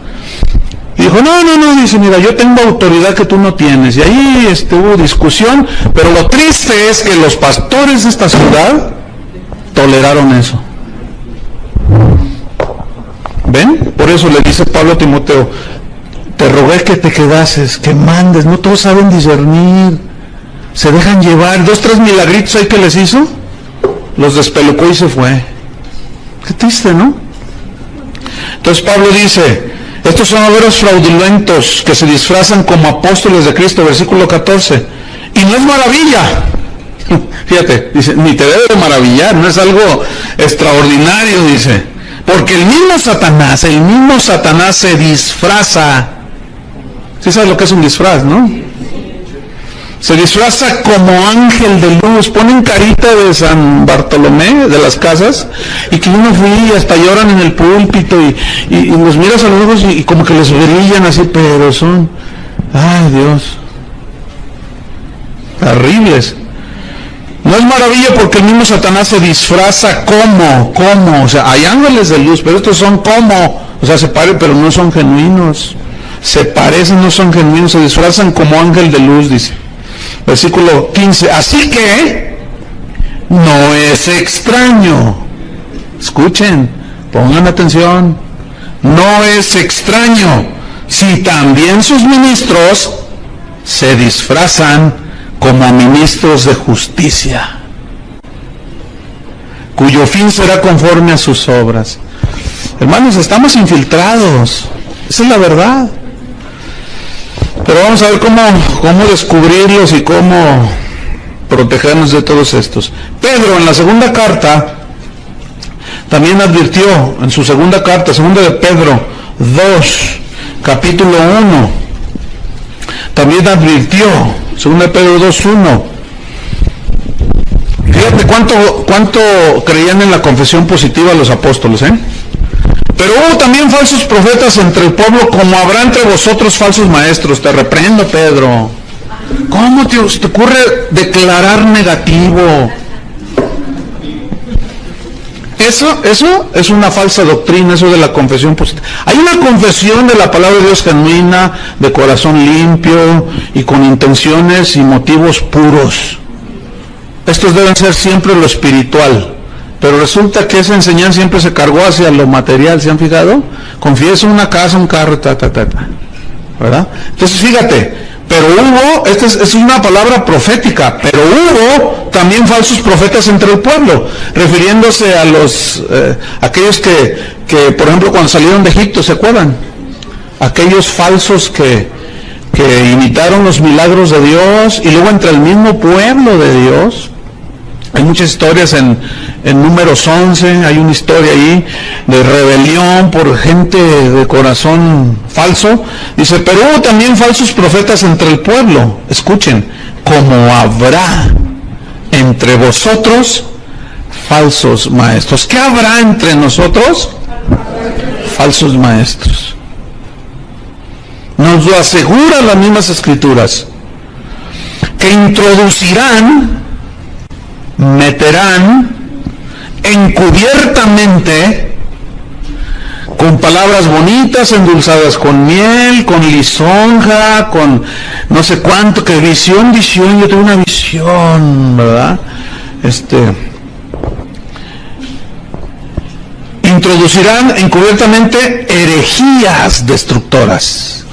y dijo: no, dice, mira, yo tengo autoridad que tú no tienes. Y ahí hubo discusión, pero lo triste es que los pastores de esta ciudad toleraron eso. ¿Ven? Por eso le dice Pablo a Timoteo: te rogué que te quedases, que mandes. No todos saben discernir, se dejan llevar. 2, 3 milagritos ahí que les hizo, los despelucó y se fue. Qué triste, ¿no? Entonces Pablo dice: estos son obreros fraudulentos que se disfrazan como apóstoles de Cristo, versículo 14. Y no es maravilla. Fíjate, dice, ni te debe de maravillar, no es algo extraordinario, dice, porque el mismo Satanás se disfraza. ¿Sí sabes lo que es un disfraz, no? Se disfraza como ángel de luz. Ponen carita de San Bartolomé, de las casas, y que uno fui y hasta lloran en el púlpito y los miras a los ojos y como que les brillan así, pero son, ay Dios, terribles. No es maravilla porque el mismo Satanás se disfraza como, o sea, hay ángeles de luz, pero estos son como, o sea, se parecen, pero no son genuinos. Se parecen, no son genuinos, se disfrazan como ángel de luz, dice. Versículo 15, así que no es extraño. Escuchen, pongan atención. No es extraño si también sus ministros se disfrazan como ministros de justicia, cuyo fin será conforme a sus obras. Hermanos, estamos infiltrados, esa es la verdad. Pero vamos a ver cómo descubrirlos y cómo protegernos de todos estos. Pedro en la segunda carta también advirtió, en su segunda carta, segunda de Pedro 2, capítulo 1, también advirtió, segunda de Pedro 2:1. Fíjate cuánto creían en la confesión positiva los apóstoles, Pero hubo también falsos profetas entre el pueblo, como habrá entre vosotros falsos maestros. Te reprendo, Pedro. ¿Cómo te ocurre declarar negativo? Eso es una falsa doctrina, eso de la confesión positiva. Hay una confesión de la palabra de Dios genuina, de corazón limpio y con intenciones y motivos puros. Estos deben ser siempre lo espiritual. Pero resulta que esa enseñanza siempre se cargó hacia lo material, ¿se han fijado? Confieso una casa, un carro, ¿verdad? Entonces fíjate, pero hubo, esta es una palabra profética, pero hubo también falsos profetas entre el pueblo, refiriéndose a aquellos que, por ejemplo, cuando salieron de Egipto, ¿se acuerdan? Aquellos falsos que imitaron los milagros de Dios, y luego entre el mismo pueblo de Dios. Hay muchas historias en Números 11, hay una historia ahí de rebelión por gente de corazón falso. Dice, pero hubo también falsos profetas entre el pueblo. Escuchen, como habrá entre vosotros falsos maestros. ¿Qué habrá entre nosotros? Falsos maestros. Nos lo aseguran las mismas escrituras, que introducirán, meterán encubiertamente, con palabras bonitas, endulzadas con miel, con lisonja, con no sé cuánto, que visión, yo tengo una visión, ¿verdad? Introducirán encubiertamente herejías destructoras,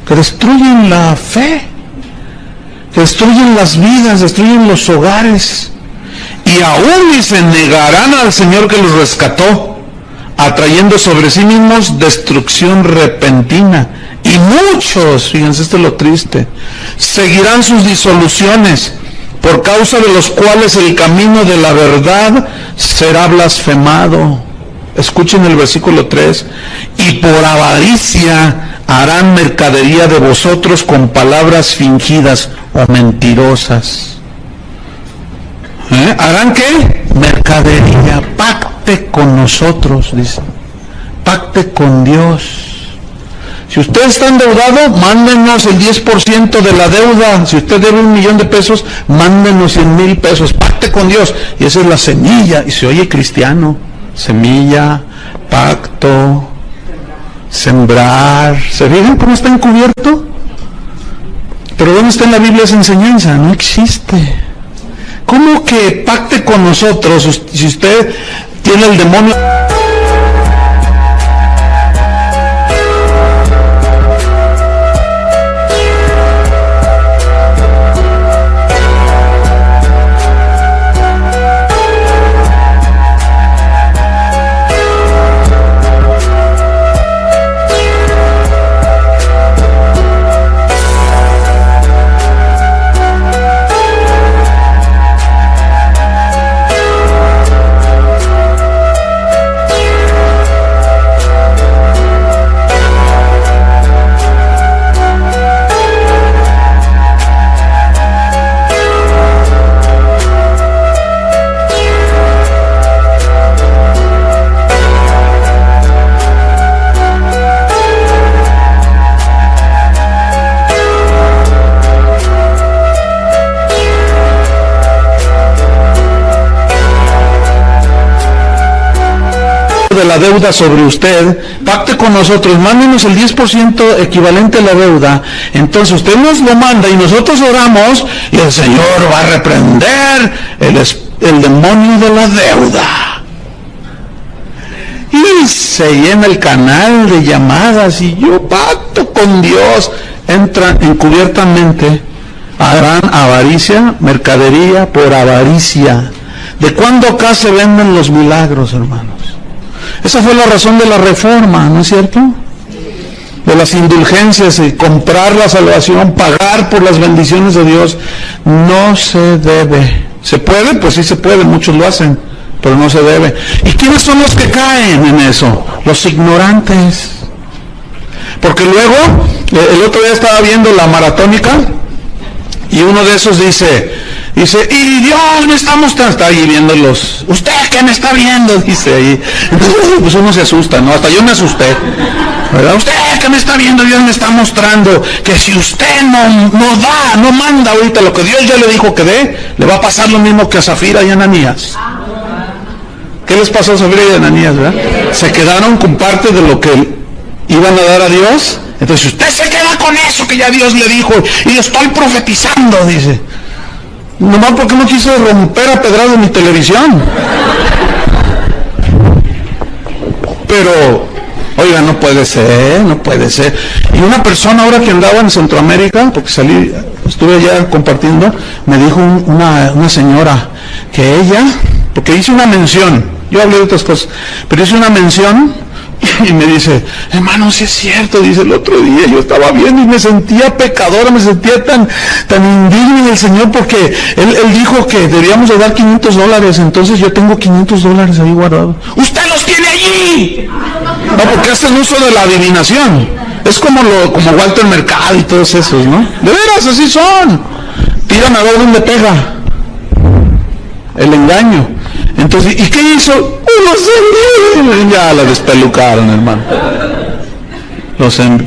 que destruyen la fe, que destruyen las vidas, destruyen los hogares, y aún se negarán al Señor que los rescató, atrayendo sobre sí mismos destrucción repentina. Y muchos, fíjense, esto es lo triste, seguirán sus disoluciones, por causa de los cuales el camino de la verdad será blasfemado. Escuchen el versículo 3, y por avaricia harán mercadería de vosotros con palabras fingidas o mentirosas. ¿Harán qué? Mercadería. Pacte con nosotros, dice. Pacte con Dios. Si usted está endeudado, mándenos el 10% de la deuda. Si usted debe $1,000,000, mándenos 100,000 pesos. Pacte con Dios. Y esa es la semilla. Y se oye cristiano. Semilla, pacto, sembrar. ¿Se fijan cómo está encubierto? Pero ¿dónde está en la Biblia esa enseñanza? No existe. ¿Cómo que pacte con nosotros si usted tiene el demonio? De la deuda sobre usted, pacte con nosotros, mándenos el 10% equivalente a la deuda. Entonces usted nos lo manda y nosotros oramos, y el Señor va a reprender el demonio de la deuda. Y se llena el canal de llamadas, y yo pacto con Dios. Entran encubiertamente, harán avaricia, mercadería por avaricia. ¿De cuándo acá se venden los milagros, hermanos? Esa fue la razón de la reforma, ¿no es cierto? de las indulgencias y comprar la salvación, pagar por las bendiciones de Dios, no se debe. ¿Se puede? Pues sí se puede, muchos lo hacen, pero no se debe. ¿Y quiénes son los que caen en eso? Los ignorantes. Porque luego, el otro día estaba viendo la maratónica, y uno de esos dice, y Dios me está mostrando, está ahí viéndolos, usted que me está viendo, dice ahí. Entonces, pues uno se asusta, ¿no? Hasta yo me asusté, ¿verdad? Usted que me está viendo, Dios me está mostrando que si usted no manda ahorita lo que Dios ya le dijo que dé, le va a pasar lo mismo que a Zafira y a Ananías. ¿Qué les pasó a Zafira y a Ananías, verdad? Se quedaron con parte de lo que iban a dar a Dios. Entonces usted se queda con eso que ya Dios le dijo, y estoy profetizando, dice. Nomás porque no quiso romper a pedrado mi televisión. Pero, oiga, no puede ser. Y una persona ahora que andaba en Centroamérica, porque estuve allá compartiendo, me dijo una señora que ella, porque hice una mención, yo hablé de otras cosas, pero hice una mención. Y me dice, hermano, si es cierto, dice, el otro día yo estaba viendo y me sentía pecadora, me sentía tan indigno del Señor, porque él dijo que deberíamos de dar $500, entonces yo tengo $500 ahí guardados. ¡Usted los tiene allí! No, porque hacen uso de la adivinación. Es como Walter Mercado y todos esos, ¿no? De veras, así son. Tiran a ver dónde pega el engaño. Entonces, ¿y qué hizo? Ya la despelucaron, hermano.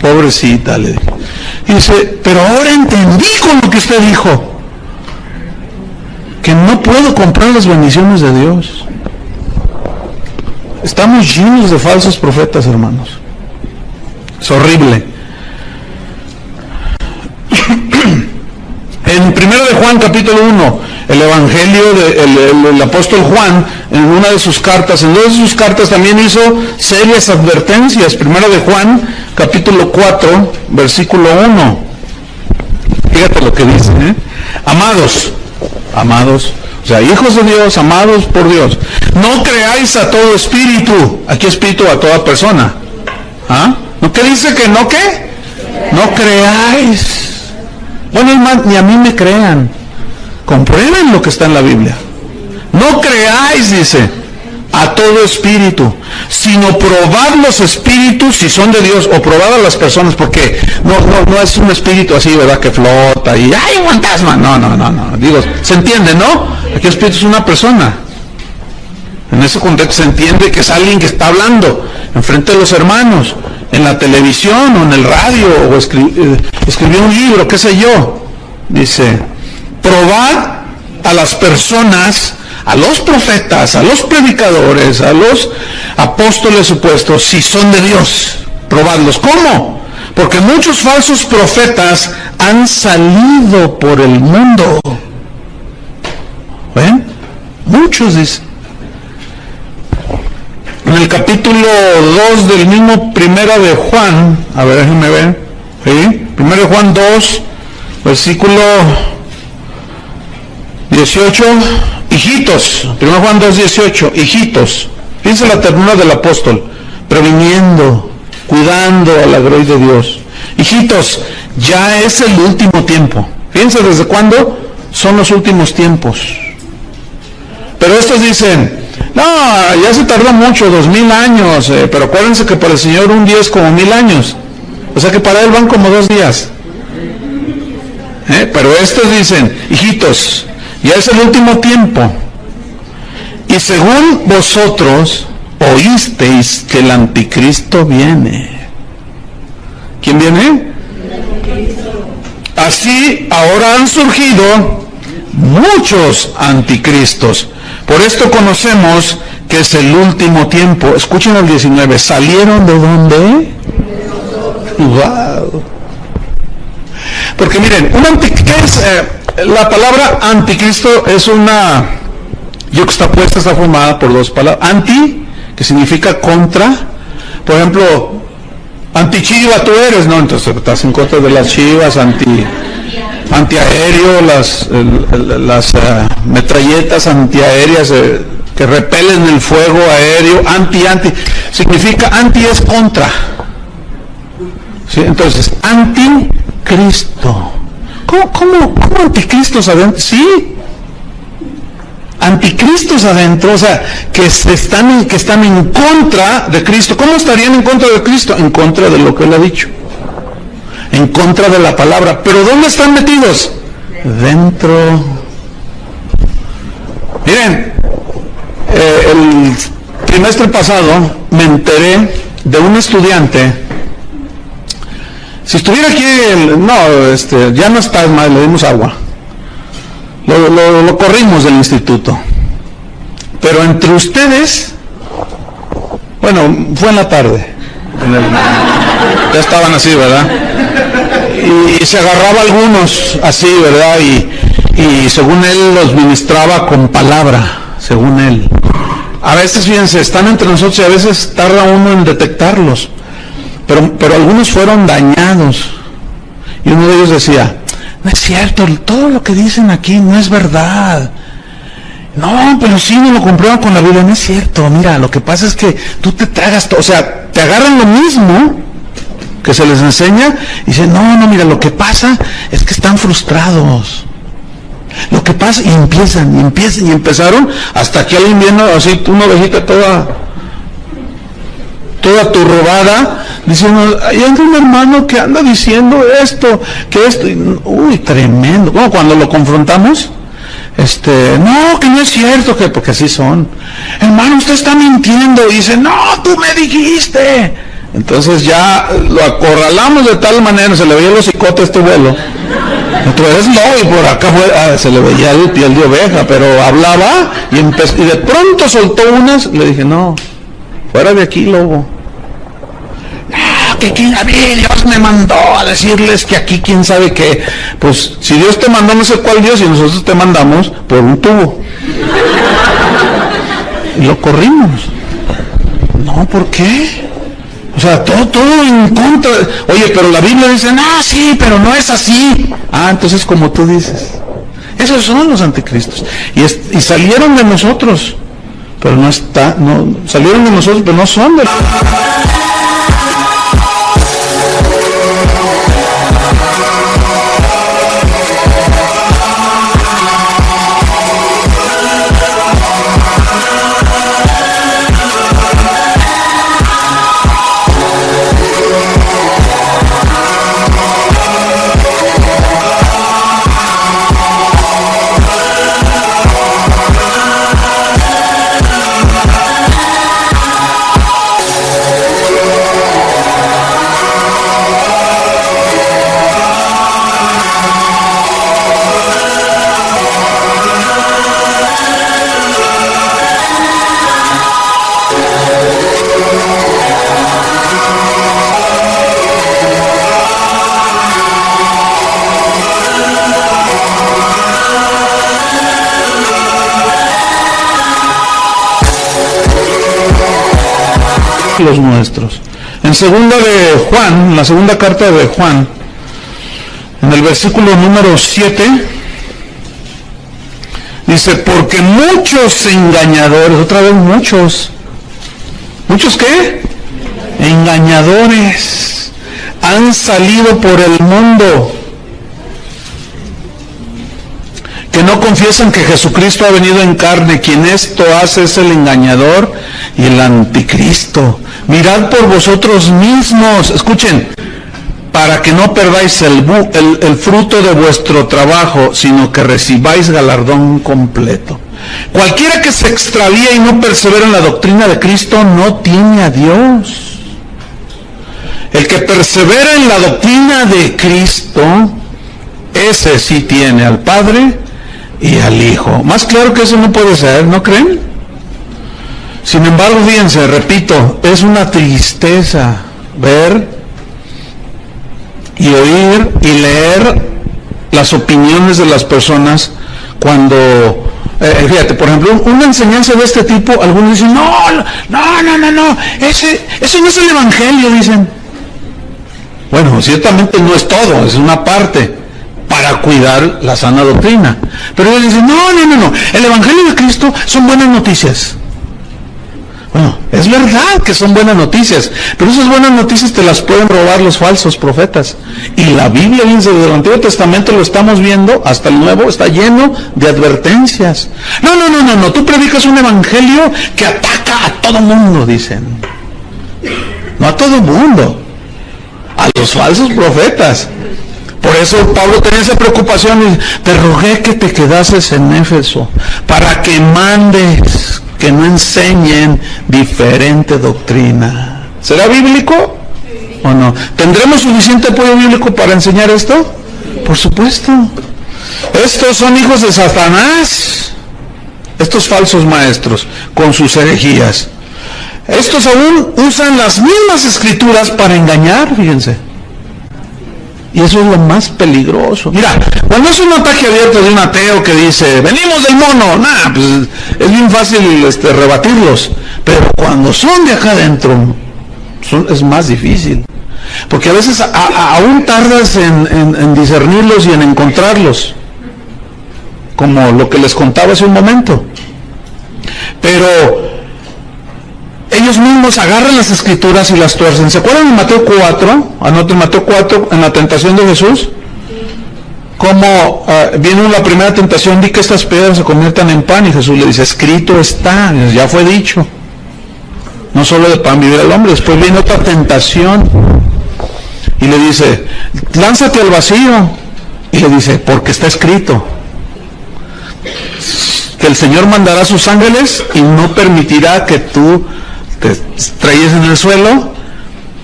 Pobrecita, le dijo. Dice, pero ahora entendí con lo que usted dijo, que no puedo comprar las bendiciones de Dios. Estamos llenos de falsos profetas, hermanos. Es horrible. En 1 de Juan capítulo 1, el evangelio del apóstol Juan, en una de sus cartas, en dos de sus cartas también hizo serias advertencias. 1 de Juan capítulo 4, versículo 1. Fíjate lo que dice, Amados, o sea, hijos de Dios, amados por Dios, no creáis a todo espíritu. Aquí espíritu a toda persona. ¿Ah? ¿No que dice que no qué? No creáis. Bueno, hermano, ni a mí me crean. Comprueben lo que está en la Biblia. No creáis, dice, a todo espíritu, sino probad los espíritus si son de Dios, o probad a las personas, porque no es un espíritu así, ¿verdad?, que flota y ¡ay, un fantasma! No. Digo, ¿se entiende, no? Aquí el espíritu es una persona. En ese contexto se entiende que es alguien que está hablando enfrente de los hermanos, en la televisión o en el radio, o escribió un libro, qué sé yo. Dice, probad a las personas, a los profetas, a los predicadores, a los apóstoles supuestos, si son de Dios. Probadlos. ¿Cómo? Porque muchos falsos profetas han salido por el mundo. ¿Ven? Muchos, dicen. En el capítulo 2 del mismo 1 de Juan, a ver, déjenme ver, ¿sí? 1 de Juan 2, versículo 18, hijitos, 1 Juan 2, 18, hijitos, fíjense la ternura del apóstol, previniendo, cuidando a la gloria de Dios. Hijitos, ya es el último tiempo. Fíjense desde cuándo son los últimos tiempos. Pero estos dicen, no, ya se tardó mucho, 2000 años, pero acuérdense que para el Señor un día es como 1000 años. O sea que para Él van como 2 días. Pero estos dicen, hijitos, ya es el último tiempo. Y según vosotros oísteis que el anticristo viene. ¿Quién viene? Así ahora han surgido muchos anticristos. Por esto conocemos que es el último tiempo. Escuchen el 19. ¿Salieron de dónde? Wow. Porque miren, ¿qué es? La palabra anticristo es una yuxtapuesta, está formada por dos palabras. Anti, que significa contra. Por ejemplo, antichiva tú eres, ¿no? Entonces estás en contra de las chivas, antiaéreo, las metralletas antiaéreas que repelen el fuego aéreo, anti, significa anti es contra. ¿Sí? Entonces, anticristo. ¿Cómo anticristos adentro? Sí, anticristos adentro, o sea, que están en contra de Cristo. ¿Cómo estarían en contra de Cristo? En contra de lo que Él ha dicho, en contra de la palabra. ¿Pero dónde están metidos? Dentro. Miren, el trimestre pasado me enteré de un estudiante. Si estuviera aquí, ya no está mal, le dimos agua. Lo corrimos del instituto. Pero entre ustedes, bueno, fue en la tarde. Ya estaban así, ¿verdad? Y se agarraba a algunos así, ¿verdad? Y según él los ministraba con palabra, según él. A veces, fíjense, están entre nosotros y a veces tarda uno en detectarlos. Pero algunos fueron dañados. Y uno de ellos decía, no es cierto, todo lo que dicen aquí no es verdad. No, pero sí me lo comprueban con la Biblia, no es cierto. Mira, lo que pasa es que tú te tragas todo, o sea, te agarran lo mismo que se les enseña y dicen, no, mira, lo que pasa es que están frustrados. Lo que pasa, y empezaron hasta que alguien viendo así, una ovejita toda turrobada, diciendo, hay un hermano que anda diciendo esto, que esto, uy, tremendo. Bueno, cuando lo confrontamos, no, que no es cierto, porque así son. Hermano, usted está mintiendo. Y dice, no, tú me dijiste. Entonces ya lo acorralamos de tal manera, se le veía el hocicote a este vuelo. Entonces no, y por acá se le veía el piel de oveja, pero hablaba y de pronto soltó unas. Le dije, no, fuera de aquí, lobo. Que a mí Dios me mandó a decirles que aquí quién sabe qué. Pues si Dios te mandó no sé cuál Dios y nosotros te mandamos por un tubo. Y lo corrimos. No, ¿por qué? O sea, todo en contra. Oye, pero la Biblia dice, sí, pero no es así. Entonces como tú dices. Esos son los anticristos. Y salieron de nosotros. Pero salieron de nosotros, pero no son de los nuestros. En segunda de Juan, la segunda carta de Juan, en el versículo número 7, dice, porque muchos engañadores, otra vez ¿muchos qué? Engañadores han salido por el mundo, que no confiesan que Jesucristo ha venido en carne. Quien esto hace es el engañador y el anticristo. Mirad por vosotros mismos, escuchen, para que no perdáis el fruto de vuestro trabajo, sino que recibáis galardón completo. Cualquiera que se extravía y no persevera en la doctrina de Cristo no tiene a Dios. El que persevera en la doctrina de Cristo, ese sí tiene al Padre y al Hijo. Más claro que eso no puede ser, ¿no creen? Sin embargo, fíjense, repito, es una tristeza ver y oír y leer las opiniones de las personas cuando, fíjate, por ejemplo, una enseñanza de este tipo, algunos dicen, no, ese no es el Evangelio, dicen. Bueno, ciertamente no es todo, es una parte para cuidar la sana doctrina. Pero ellos dicen, no, el Evangelio de Cristo son buenas noticias. Bueno, es verdad que son buenas noticias, pero esas buenas noticias te las pueden robar los falsos profetas. Y la Biblia, desde el Antiguo Testamento lo estamos viendo, hasta el Nuevo, está lleno de advertencias. No, tú predicas un evangelio que ataca a todo mundo, dicen. No a todo mundo, a los falsos profetas. Por eso Pablo tenía esa preocupación y te rogué que te quedases en Éfeso, para que mandes que no enseñen diferente doctrina. ¿Será bíblico o no? ¿Tendremos suficiente apoyo bíblico para enseñar esto? Por supuesto. Estos son hijos de Satanás, estos falsos maestros, con sus herejías. Estos aún usan las mismas escrituras para engañar, fíjense. Y eso es lo más peligroso. Mira, cuando es un ataque abierto de un ateo que dice, venimos del mono, pues es bien fácil rebatirlos. Pero cuando son de acá adentro, es más difícil. Porque a veces aún tardas en discernirlos y en encontrarlos. Como lo que les contaba hace un momento. Pero ellos mismos agarran las escrituras y las tuercen. ¿Se acuerdan en Mateo 4? Anoten Mateo 4, en la tentación de Jesús. Como viene la primera tentación, di que estas piedras se conviertan en pan, y Jesús le dice, escrito está, ya fue dicho. No solo de pan vivirá el hombre. Después viene otra tentación y le dice, lánzate al vacío. Y le dice, porque está escrito que el Señor mandará a sus ángeles y no permitirá que tú te estrelles en el suelo,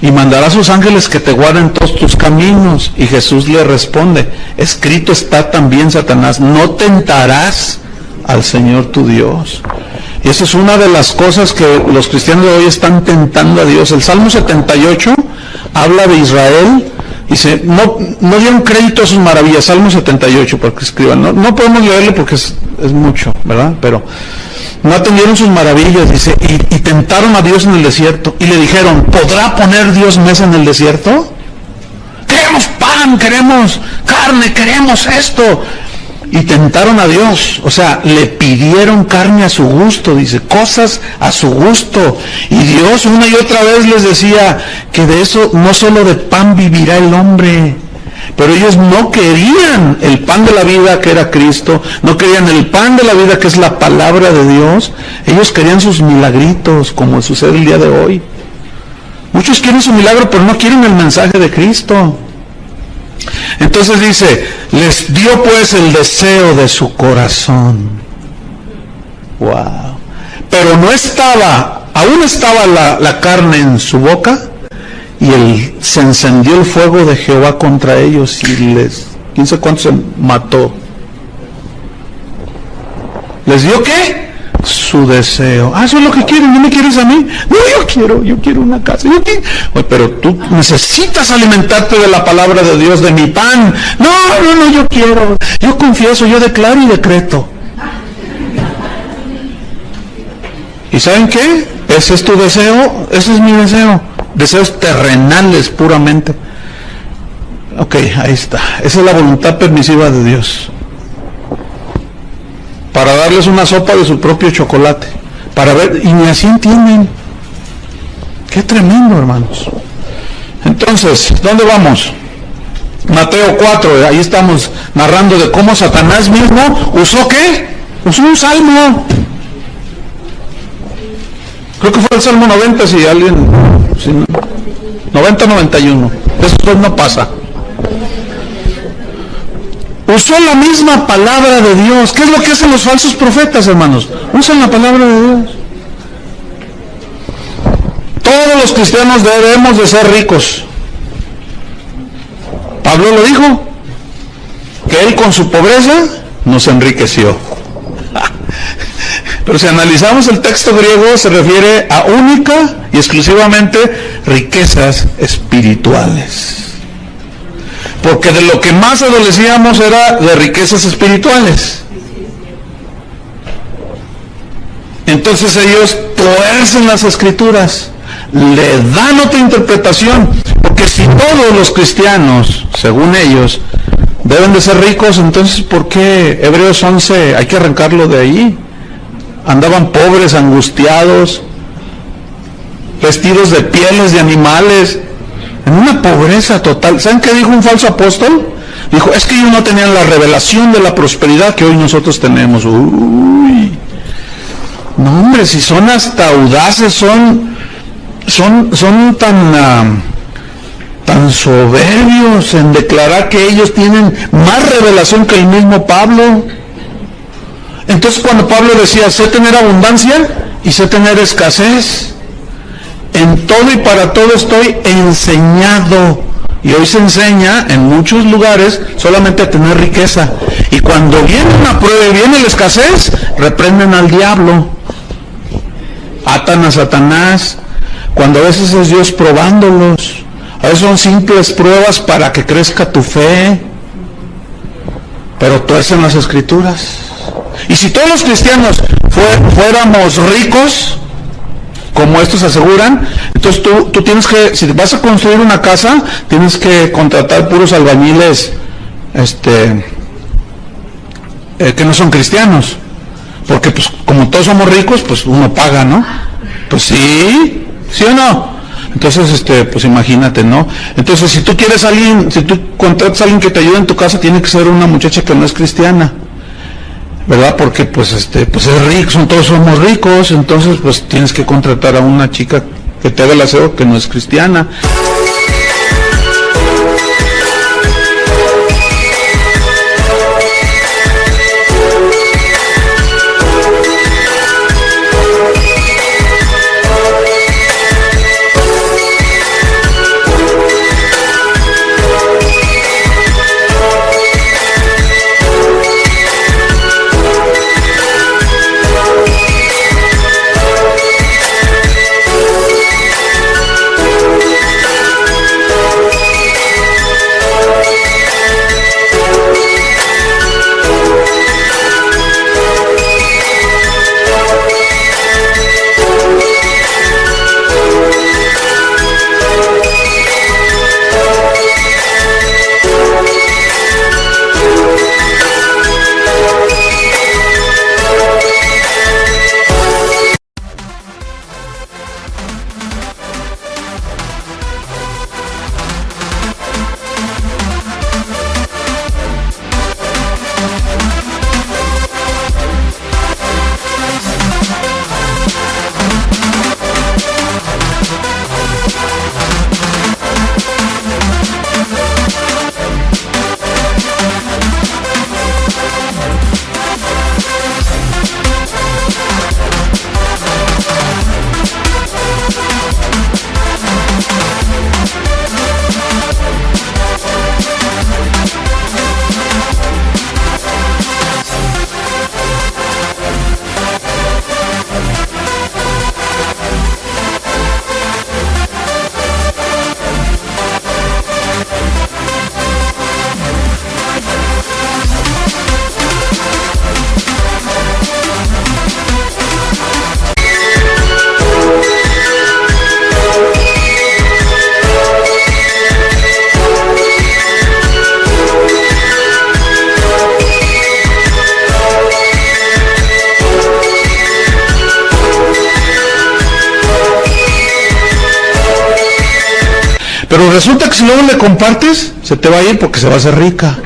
y mandará a sus ángeles que te guarden todos tus caminos. Y Jesús le responde, escrito está también, Satanás, no tentarás al Señor tu Dios. Y esa es una de las cosas que los cristianos de hoy están tentando a Dios. El Salmo 78 habla de Israel, dice, no dieron crédito a sus maravillas. Salmo 78, porque escriban, no podemos leerlo porque es mucho, ¿verdad? Pero no atendieron sus maravillas, dice, y tentaron a Dios en el desierto, y le dijeron, ¿podrá poner Dios mesa en el desierto? Queremos pan, queremos carne, queremos esto. Y tentaron a Dios, o sea, le pidieron carne a su gusto, dice, cosas a su gusto. Y Dios una y otra vez les decía que de eso, no solo de pan vivirá el hombre. Pero ellos no querían el pan de la vida, que era Cristo, no querían el pan de la vida, que es la palabra de Dios. Ellos querían sus milagritos, como sucede el día de hoy. Muchos quieren su milagro, pero no quieren el mensaje de Cristo. Entonces dice, les dio pues el deseo de su corazón. Wow. Pero aún estaba la carne en su boca, y se encendió el fuego de Jehová contra ellos, y quién sabe cuántos se mató. ¿Les dio qué? Su deseo. Eso es lo que quieren. ¿No me quieres a mí? No, yo quiero una casa. Pero tú necesitas alimentarte de la palabra de Dios, de mi pan. No, yo quiero. Yo confieso, yo declaro y decreto. ¿Y saben qué? Ese es tu deseo, ese es mi deseo. Deseos terrenales puramente. Ok, ahí está. Esa es la voluntad permisiva de Dios. Para darles una sopa de su propio chocolate. Para ver, y ni así entienden. Qué tremendo, hermanos. Entonces, ¿dónde vamos? Mateo 4, ahí estamos narrando de cómo Satanás mismo usó ¿qué? Usó un salmo. Creo que fue el Salmo 90, si alguien... 90-91. Eso no pasa. Usó la misma palabra de Dios. ¿Qué es lo que hacen los falsos profetas, hermanos? Usan la palabra de Dios. Todos los cristianos debemos de ser ricos. Pablo lo dijo, que él con su pobreza nos enriqueció. Pero si analizamos el texto griego, se refiere a única y exclusivamente riquezas espirituales. Porque de lo que más adolecíamos era de riquezas espirituales. Entonces ellos tuercen las escrituras, le dan otra interpretación. Porque si todos los cristianos, según ellos, deben de ser ricos, entonces ¿por qué Hebreos 11 hay que arrancarlo de ahí? Andaban pobres, angustiados, vestidos de pieles de animales, en una pobreza total. ¿Saben qué dijo un falso apóstol? Dijo, es que ellos no tenían la revelación de la prosperidad que hoy nosotros tenemos. Uy, no hombre, si son hasta audaces, son tan soberbios en declarar que ellos tienen más revelación que el mismo Pablo. Entonces cuando Pablo decía, sé tener abundancia y sé tener escasez, en todo y para todo estoy enseñado. Y hoy se enseña en muchos lugares solamente a tener riqueza. Y cuando viene una prueba y viene la escasez, reprenden al diablo, atan a Satanás, cuando a veces es Dios probándolos. A veces son simples pruebas para que crezca tu fe, pero tuercen las escrituras. Y si todos los cristianos fuéramos ricos, como estos aseguran, entonces tú tienes que, si vas a construir una casa, tienes que contratar puros albañiles que no son cristianos, porque pues como todos somos ricos, pues uno paga, ¿no? Pues sí, ¿sí o no? Entonces, pues imagínate, ¿no? Entonces, si tú contratas a alguien que te ayude en tu casa, tiene que ser una muchacha que no es cristiana, ¿verdad? Porque pues es rico, todos somos ricos, entonces pues tienes que contratar a una chica que te haga el aseo que no es cristiana. Pero resulta que si luego le compartes, se te va a ir porque se va a hacer rica.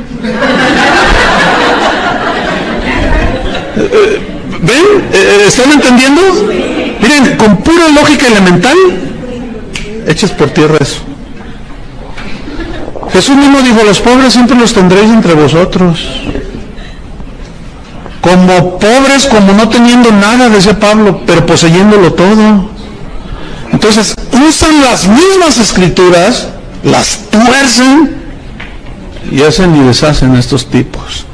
¿Ven? ¿Están entendiendo? Miren, con pura lógica elemental, echas por tierra eso. Jesús mismo dijo, los pobres siempre los tendréis entre vosotros. Como pobres, como no teniendo nada, decía Pablo, pero poseyéndolo todo. Entonces, usan las mismas escrituras, las tuercen y hacen y deshacen a estos tipos.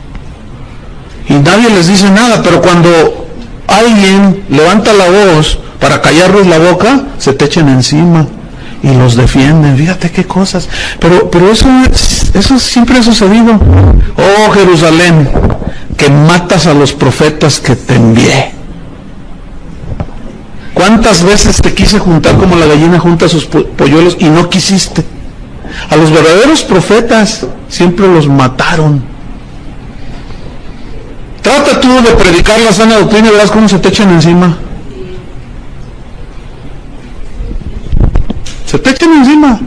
Y nadie les dice nada, pero cuando alguien levanta la voz para callarles la boca, se te echan encima y los defienden. Fíjate qué cosas. Pero eso siempre ha sucedido. Oh Jerusalén, que matas a los profetas que te envié. ¿Cuántas veces te quise juntar como la gallina junta a sus polluelos y no quisiste? A los verdaderos profetas siempre los mataron. Trata tú de predicar la sana doctrina y verás cómo se te echan encima. Se te echan encima.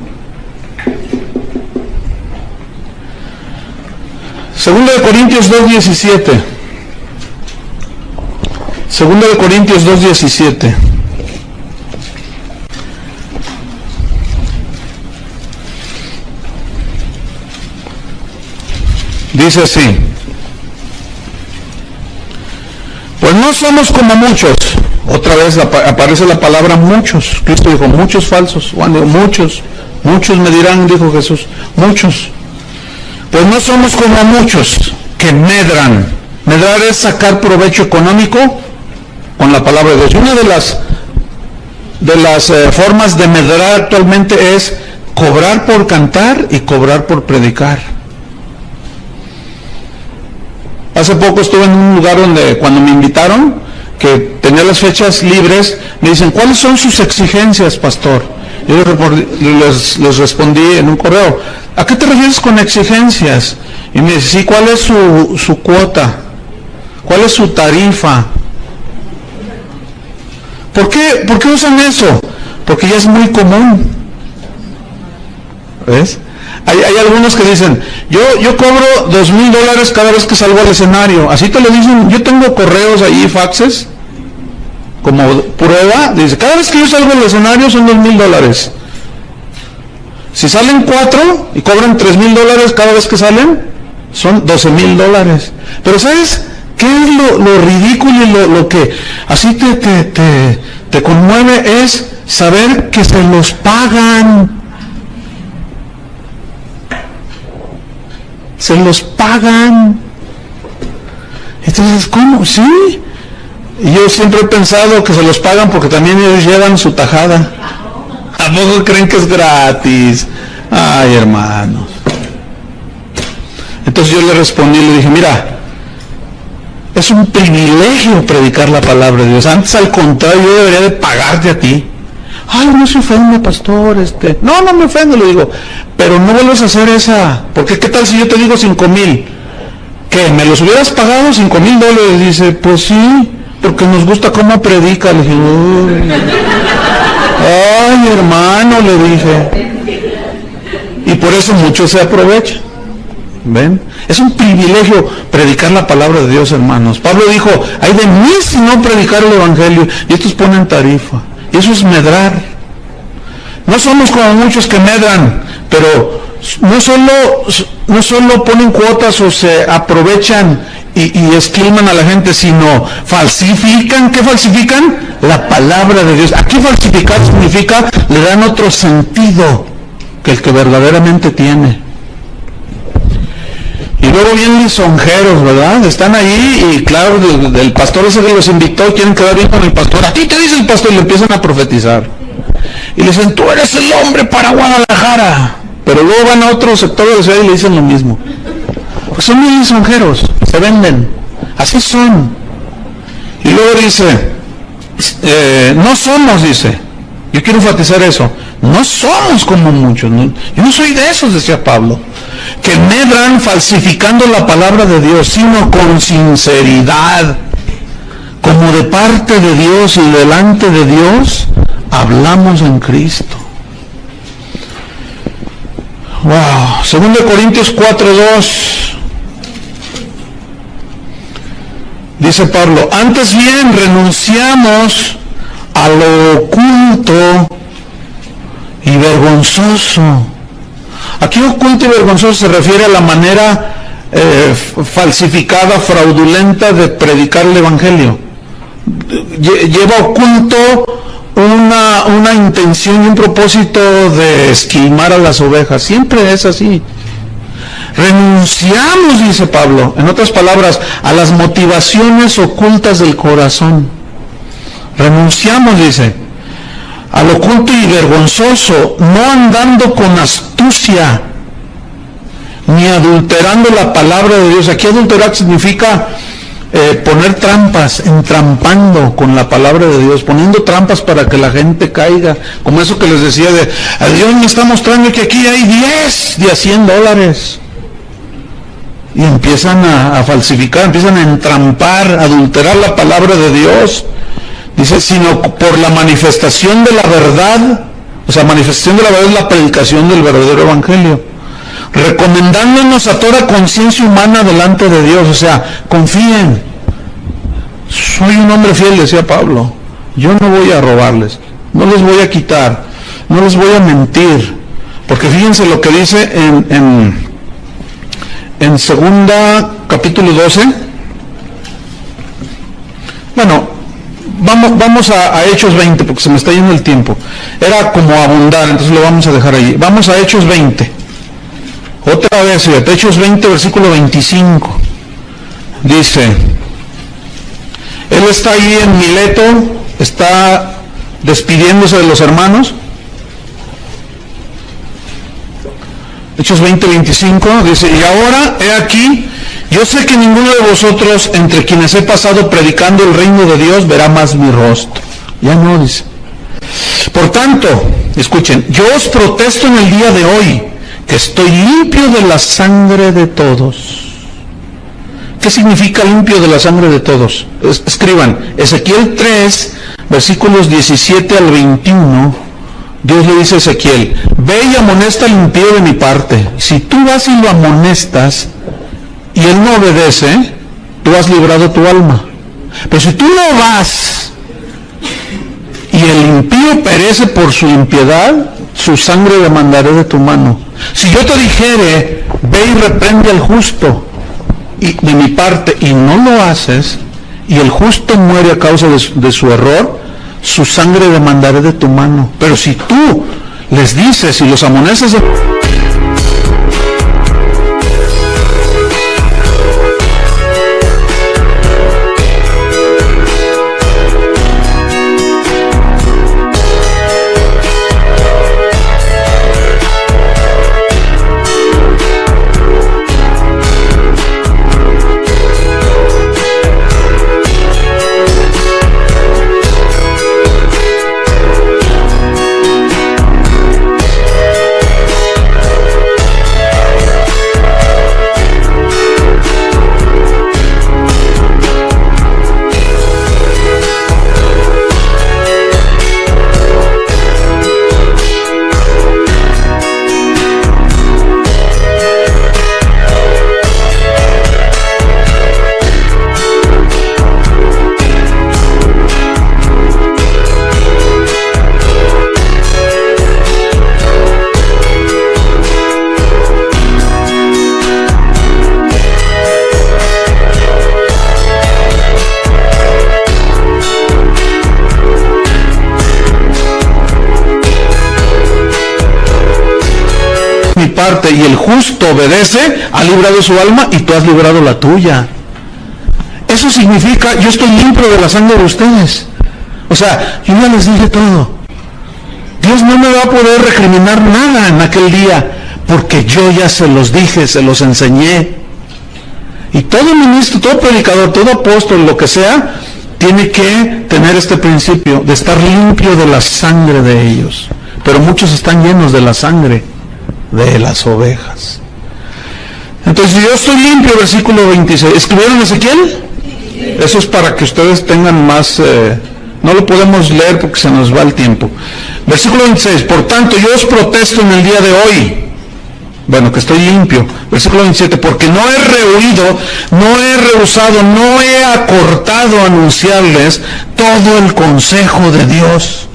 Segunda de Corintios 2:17. Segunda de Corintios 2:17. Dice así: pues no somos como muchos. Otra vez aparece la palabra muchos. Cristo dijo muchos falsos. Juan dijo muchos me dirán, dijo Jesús, muchos. Pues no somos como muchos que medran. Medrar es sacar provecho económico con la palabra de Dios. Una de las formas de medrar actualmente es cobrar por cantar y cobrar por predicar. Hace poco estuve en un lugar donde cuando me invitaron, que tenía las fechas libres, me dicen, ¿cuáles son sus exigencias, pastor? Yo les respondí en un correo, ¿a qué te refieres con exigencias? Y me dice, sí, ¿cuál es su cuota? ¿Cuál es su tarifa? ¿Por qué usan eso? Porque ya es muy común. ¿Ves? Hay algunos que dicen, yo cobro $2,000 cada vez que salgo al escenario. Así te lo dicen. Yo tengo correos ahí, faxes, como prueba. Dice, cada vez que yo salgo al escenario son $2,000. Si salen 4 y cobran $3,000 cada vez que salen, son $12,000. Pero ¿sabes qué es lo ridículo y lo que así te conmueve? Es saber que se los pagan. Se los pagan. Entonces, ¿cómo? Sí. Y yo siempre he pensado que se los pagan porque también ellos llevan su tajada. ¿A poco creen que es gratis? Ay, hermanos. Entonces yo le respondí, le dije, mira, es un privilegio predicar la palabra de Dios. Antes, al contrario, yo debería de pagarte a ti. Ay, no se ofende, pastor, No me ofende, le digo, pero no vuelvas a hacer esa, porque ¿qué tal si yo te digo 5,000? ¿Qué? ¿Me los hubieras pagado $5,000? Dice, pues sí, porque nos gusta cómo predica. Le dije, ay, hermano, le dije. Y por eso muchos se aprovechan. ¿Ven? Es un privilegio predicar la palabra de Dios, hermanos. Pablo dijo, ay de mí si no predicar el evangelio. Y estos ponen tarifa. Y eso es medrar. No somos como muchos que medran, pero no solo ponen cuotas o se aprovechan y esquilman a la gente, sino falsifican. ¿Qué falsifican? La palabra de Dios. Aquí falsificar significa, le dan otro sentido que el que verdaderamente tiene. Y luego vienen lisonjeros, ¿verdad? Están ahí y claro, del pastor ese que los invitó, quieren quedar bien con el pastor. A ti te dice el pastor y le empiezan a profetizar. Y le dicen, tú eres el hombre para Guadalajara. Pero luego van a otro sector de la ciudad y le dicen lo mismo. Pues son muy lisonjeros, se venden. Así son. Y luego dice, no somos, dice. Yo quiero enfatizar eso. No somos como muchos. ¿No? Yo no soy de esos, decía Pablo, que medran falsificando la palabra de Dios, sino con sinceridad, como de parte de Dios y delante de Dios, hablamos en Cristo. Wow. 2 Corintios 4:2. Dice Pablo, antes bien renunciamos a lo oculto y vergonzoso. Aquí oculto y vergonzoso se refiere a la manera falsificada, fraudulenta de predicar el evangelio. Lleva oculto una intención y un propósito de esquilmar a las ovejas. Siempre es así. Renunciamos, dice Pablo, en otras palabras, a las motivaciones ocultas del corazón. Renunciamos, dice, al oculto y vergonzoso, no andando con astucia, ni adulterando la palabra de Dios. Aquí adulterar significa poner trampas, entrampando con la palabra de Dios, poniendo trampas para que la gente caiga, como eso que les decía de, a Dios me está mostrando que aquí hay 10 de a $100, y empiezan a falsificar, empiezan a entrampar, a adulterar la palabra de Dios. Dice, sino por la manifestación de la verdad, O sea, manifestación de la verdad es la predicación del verdadero evangelio. Recomendándonos a toda conciencia humana delante de Dios. O sea, confíen. Soy un hombre fiel, decía Pablo. Yo no voy a robarles, no les voy a quitar, no les voy a mentir. Porque fíjense lo que dice en segunda capítulo 12. Bueno, vamos a Hechos 20, porque se me está yendo el tiempo. Era como abundar, entonces lo vamos a dejar ahí. Vamos a Hechos 20. Otra vez, fíjate, Hechos 20, versículo 25. Dice, él está ahí en Mileto, está despidiéndose de los hermanos. Hechos 20, 25, dice, y ahora, he aquí, yo sé que ninguno de vosotros, entre quienes he pasado predicando el reino de Dios, verá más mi rostro. Ya no, dice. Por tanto, escuchen, yo os protesto en el día de hoy, que estoy limpio de la sangre de todos. ¿Qué significa limpio de la sangre de todos? Escriban, Ezequiel 3, versículos 17 al 21, Dios le dice a Ezequiel, ve y amonesta al impío de mi parte. Si tú vas y lo amonestas, y él no obedece, tú has librado tu alma. Pero si tú no vas, y el impío perece por su impiedad, su sangre demandaré de tu mano. Si yo te dijere, ve y reprende al justo, y de mi parte, y no lo haces, y el justo muere a causa de su error, su sangre demandaré de tu mano. Pero si tú les dices y los amonestas mi parte y el justo obedece, ha librado su alma y tú has librado la tuya. Eso significa, yo estoy limpio de la sangre de ustedes. O sea, yo ya les dije todo. Dios no me va a poder recriminar nada en aquel día, porque yo ya se los dije, se los enseñé. Y todo ministro, todo predicador, todo apóstol, lo que sea, tiene que tener este principio de estar limpio de la sangre de ellos. Pero muchos están llenos de la sangre de las ovejas. Entonces, yo estoy limpio, versículo 26. ¿Escribieron Ezequiel? Eso es para que ustedes tengan más... no lo podemos leer porque se nos va el tiempo. Versículo 26. Por tanto, yo os protesto en el día de hoy, bueno, que estoy limpio. Versículo 27. Porque no he rehuido, no he rehusado, no he acortado anunciarles todo el consejo de Dios.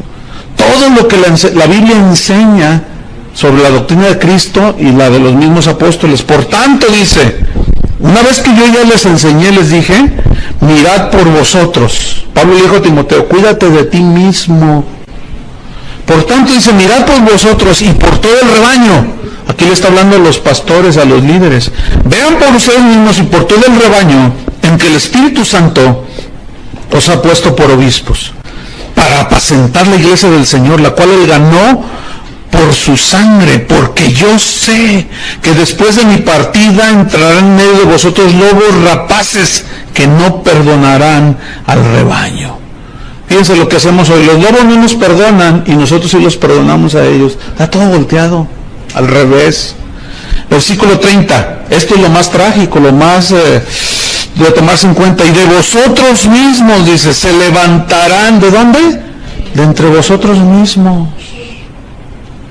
Todo lo que la Biblia enseña sobre la doctrina de Cristo y la de los mismos apóstoles. Por tanto, dice, una vez que yo ya les enseñé, les dije, mirad por vosotros. Pablo le dijo a Timoteo, cuídate de ti mismo. Por tanto, dice, mirad por vosotros y por todo el rebaño. Aquí le está hablando a los pastores, a los líderes. Vean por ustedes mismos y por todo el rebaño en que el Espíritu Santo os ha puesto por obispos, para apacentar la iglesia del Señor, la cual él ganó por su sangre, porque yo sé que después de mi partida entrarán en medio de vosotros lobos rapaces que no perdonarán al rebaño. Fíjense lo que hacemos hoy, los lobos no nos perdonan y nosotros sí los perdonamos a ellos. Está todo volteado, al revés. Versículo 30, esto es lo más trágico, lo más de tomarse en cuenta. Y de vosotros mismos, dice, se levantarán, ¿de dónde? De entre vosotros mismos.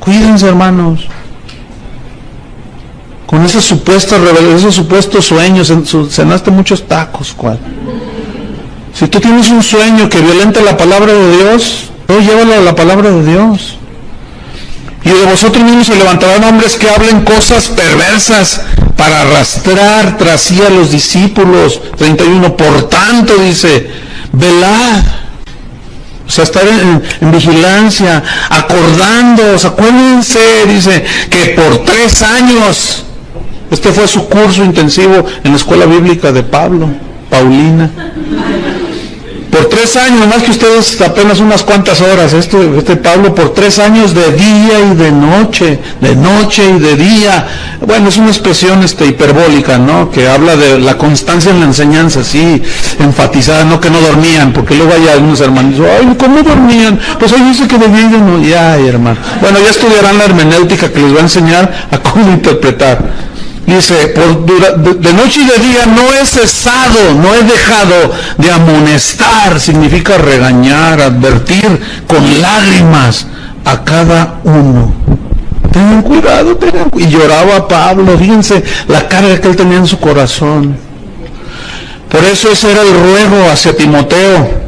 Cuídense, hermanos. Con esos supuestos sueños, cenaste muchos tacos, ¿cuál? Si tú tienes un sueño que violenta la palabra de Dios, no, llévalo a la palabra de Dios. Y de vosotros mismos se levantarán hombres que hablen cosas perversas para arrastrar tras sí a los discípulos. 31, por tanto, dice, velad. O sea, estar en vigilancia, acordándoos, acuérdense, dice, que por 3 años, este fue su curso intensivo en la escuela bíblica de Paulina. Por 3 años, más que ustedes apenas unas cuantas horas, este Pablo por 3 años de día y de noche y de día. Bueno, es una expresión hiperbólica, ¿no? Que habla de la constancia en la enseñanza, sí, enfatizada, no que no dormían, porque luego hay algunos hermanos, ay, ¿cómo dormían? Pues ahí dice que debían de no, ya, hermano. Bueno, ya estudiarán la hermenéutica que les va a enseñar a cómo interpretar. Dice, de noche y de día no he cesado, no he dejado de amonestar, significa regañar, advertir con lágrimas a cada uno. Tengan cuidado, y lloraba Pablo, fíjense la carga que él tenía en su corazón. Por eso ese era el ruego hacia Timoteo,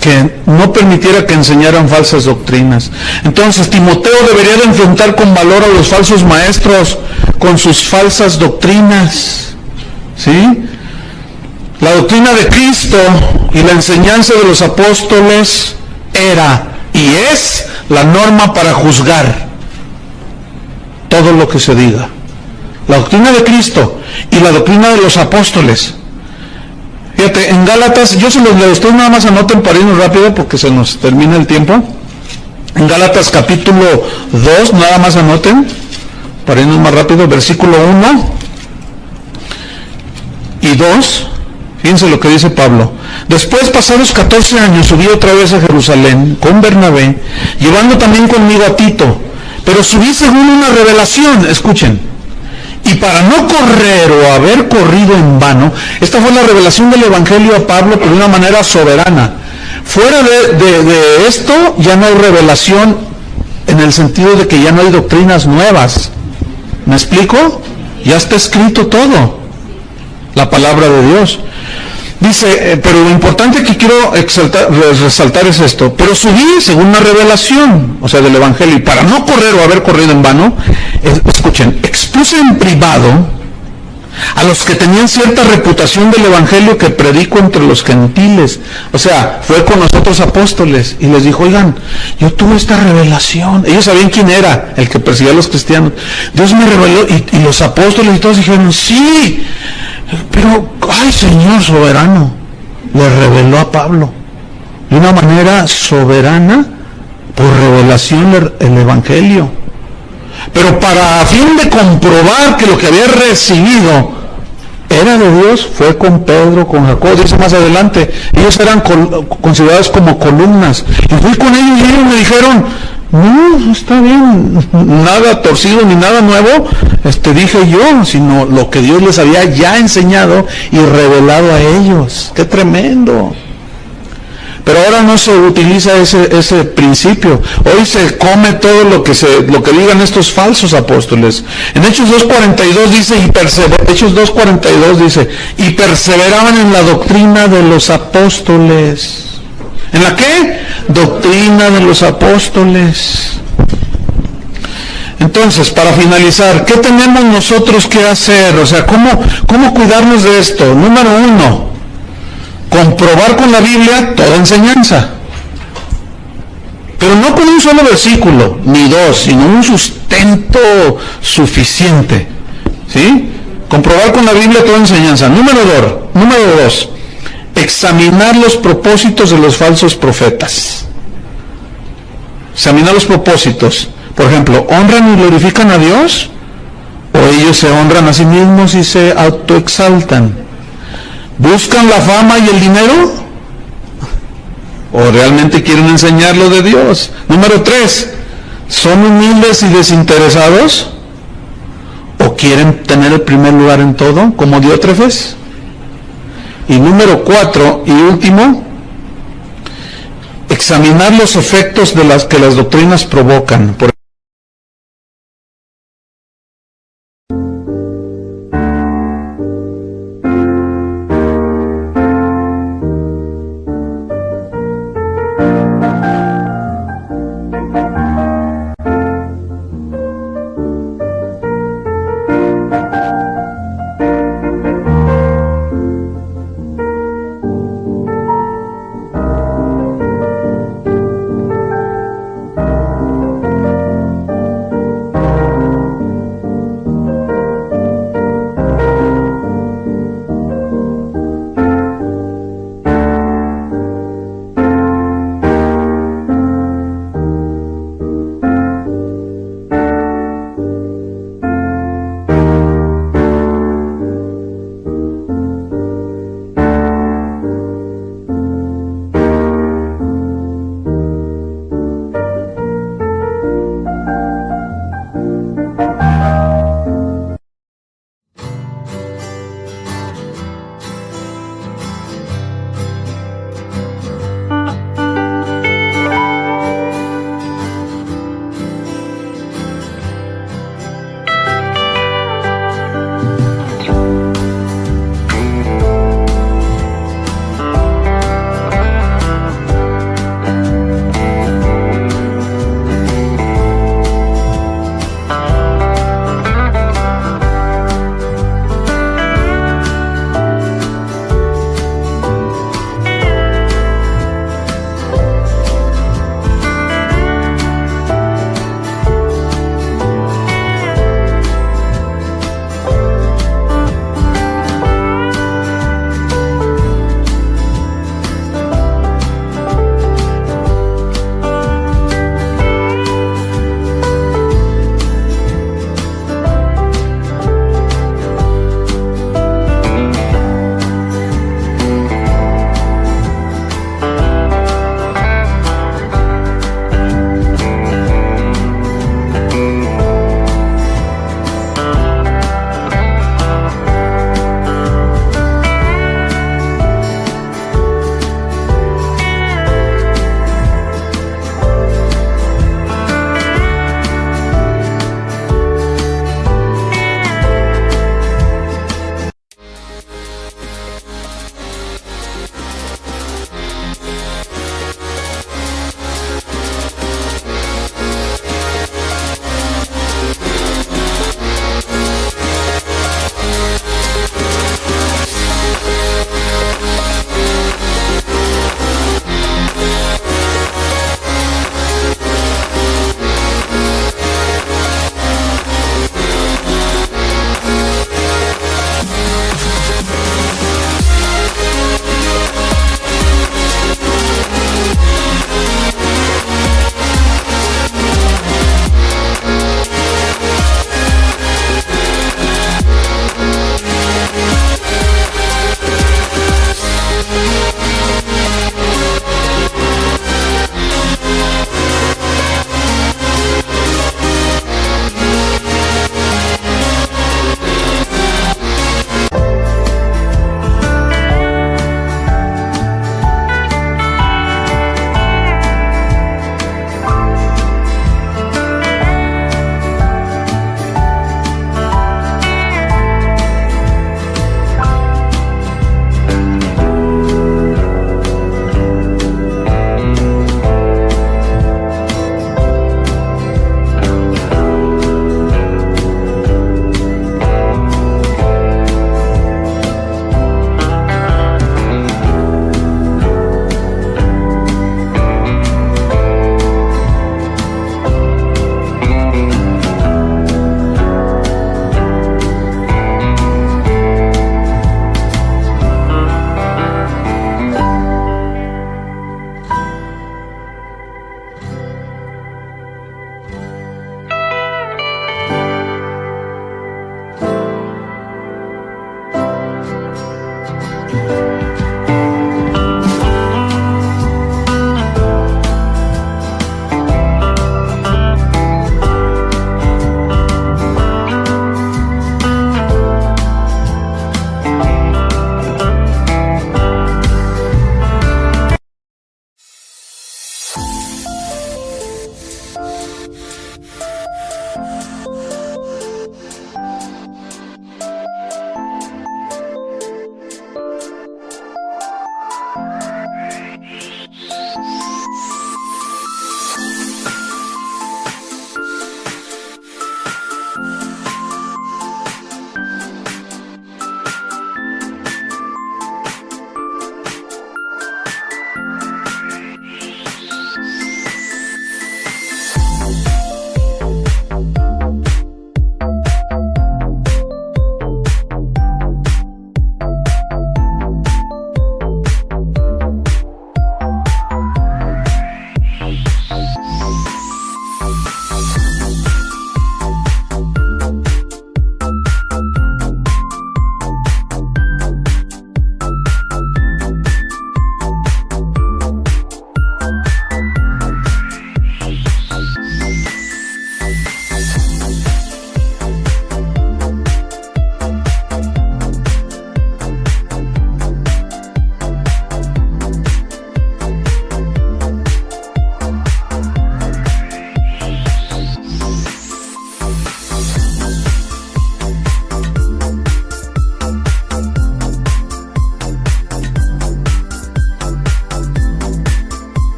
que no permitiera que enseñaran falsas doctrinas. Entonces Timoteo debería de enfrentar con valor a los falsos maestros con sus falsas doctrinas, ¿sí? La doctrina de Cristo y la enseñanza de los apóstoles era y es la norma para juzgar todo lo que se diga. La doctrina de Cristo y la doctrina de los apóstoles. Fíjate, en Gálatas, yo se los leo, ustedes nada más anoten para irnos rápido porque se nos termina el tiempo. En Gálatas capítulo 2, nada más anoten, para irnos más rápido, versículo 1 y 2, fíjense lo que dice Pablo. Después, pasados 14 años, subí otra vez a Jerusalén con Bernabé, llevando también conmigo a Tito, pero subí según una revelación, escuchen. Y para no correr o haber corrido en vano, esta fue la revelación del Evangelio a Pablo, pero de una manera soberana. Fuera de esto, ya no hay revelación en el sentido de que ya no hay doctrinas nuevas. ¿Me explico? Ya está escrito todo, la palabra de Dios. Dice, pero lo importante que quiero resaltar es esto. Pero subí según una revelación, o sea, del Evangelio, y para no correr o haber corrido en vano, escuchen, expuse en privado a los que tenían cierta reputación del Evangelio que predico entre los gentiles. O sea, fue con los otros apóstoles y les dijo, oigan, yo tuve esta revelación. Ellos sabían quién era el que perseguía a los cristianos. Dios me reveló, y los apóstoles y todos dijeron, sí, pero, ay, Señor soberano, le reveló a Pablo de una manera soberana, por revelación, el Evangelio. Pero para a fin de comprobar que lo que había recibido era de Dios, fue con Pedro, con Jacob, dice más adelante, ellos eran considerados como columnas, y fui con ellos y ellos me dijeron, no, está bien, nada torcido ni nada nuevo, dije yo, sino lo que Dios les había ya enseñado y revelado a ellos. ¡Qué tremendo! Pero ahora no se utiliza ese principio. Hoy se come todo lo que digan estos falsos apóstoles. En Hechos 2:42 dice, y perseveraban en la doctrina de los apóstoles. ¿En la qué? Doctrina de los apóstoles. Entonces, para finalizar, ¿qué tenemos nosotros que hacer? O sea, ¿cómo cuidarnos de esto? Número 1, comprobar con la Biblia toda enseñanza. Pero no con un solo versículo, ni 2, sino un sustento suficiente. ¿Sí? Comprobar con la Biblia toda enseñanza. Número 2, examinar los propósitos de los falsos profetas. Examinar los propósitos. Por ejemplo, ¿honran y glorifican a Dios? ¿O ellos se honran a sí mismos y se autoexaltan? ¿Buscan la fama y el dinero? ¿O realmente quieren enseñar lo de Dios? Número 3, ¿son humildes y desinteresados? ¿O quieren tener el primer lugar en todo, como Diótrefes? Y número 4 y último, examinar los efectos de las que las doctrinas provocan.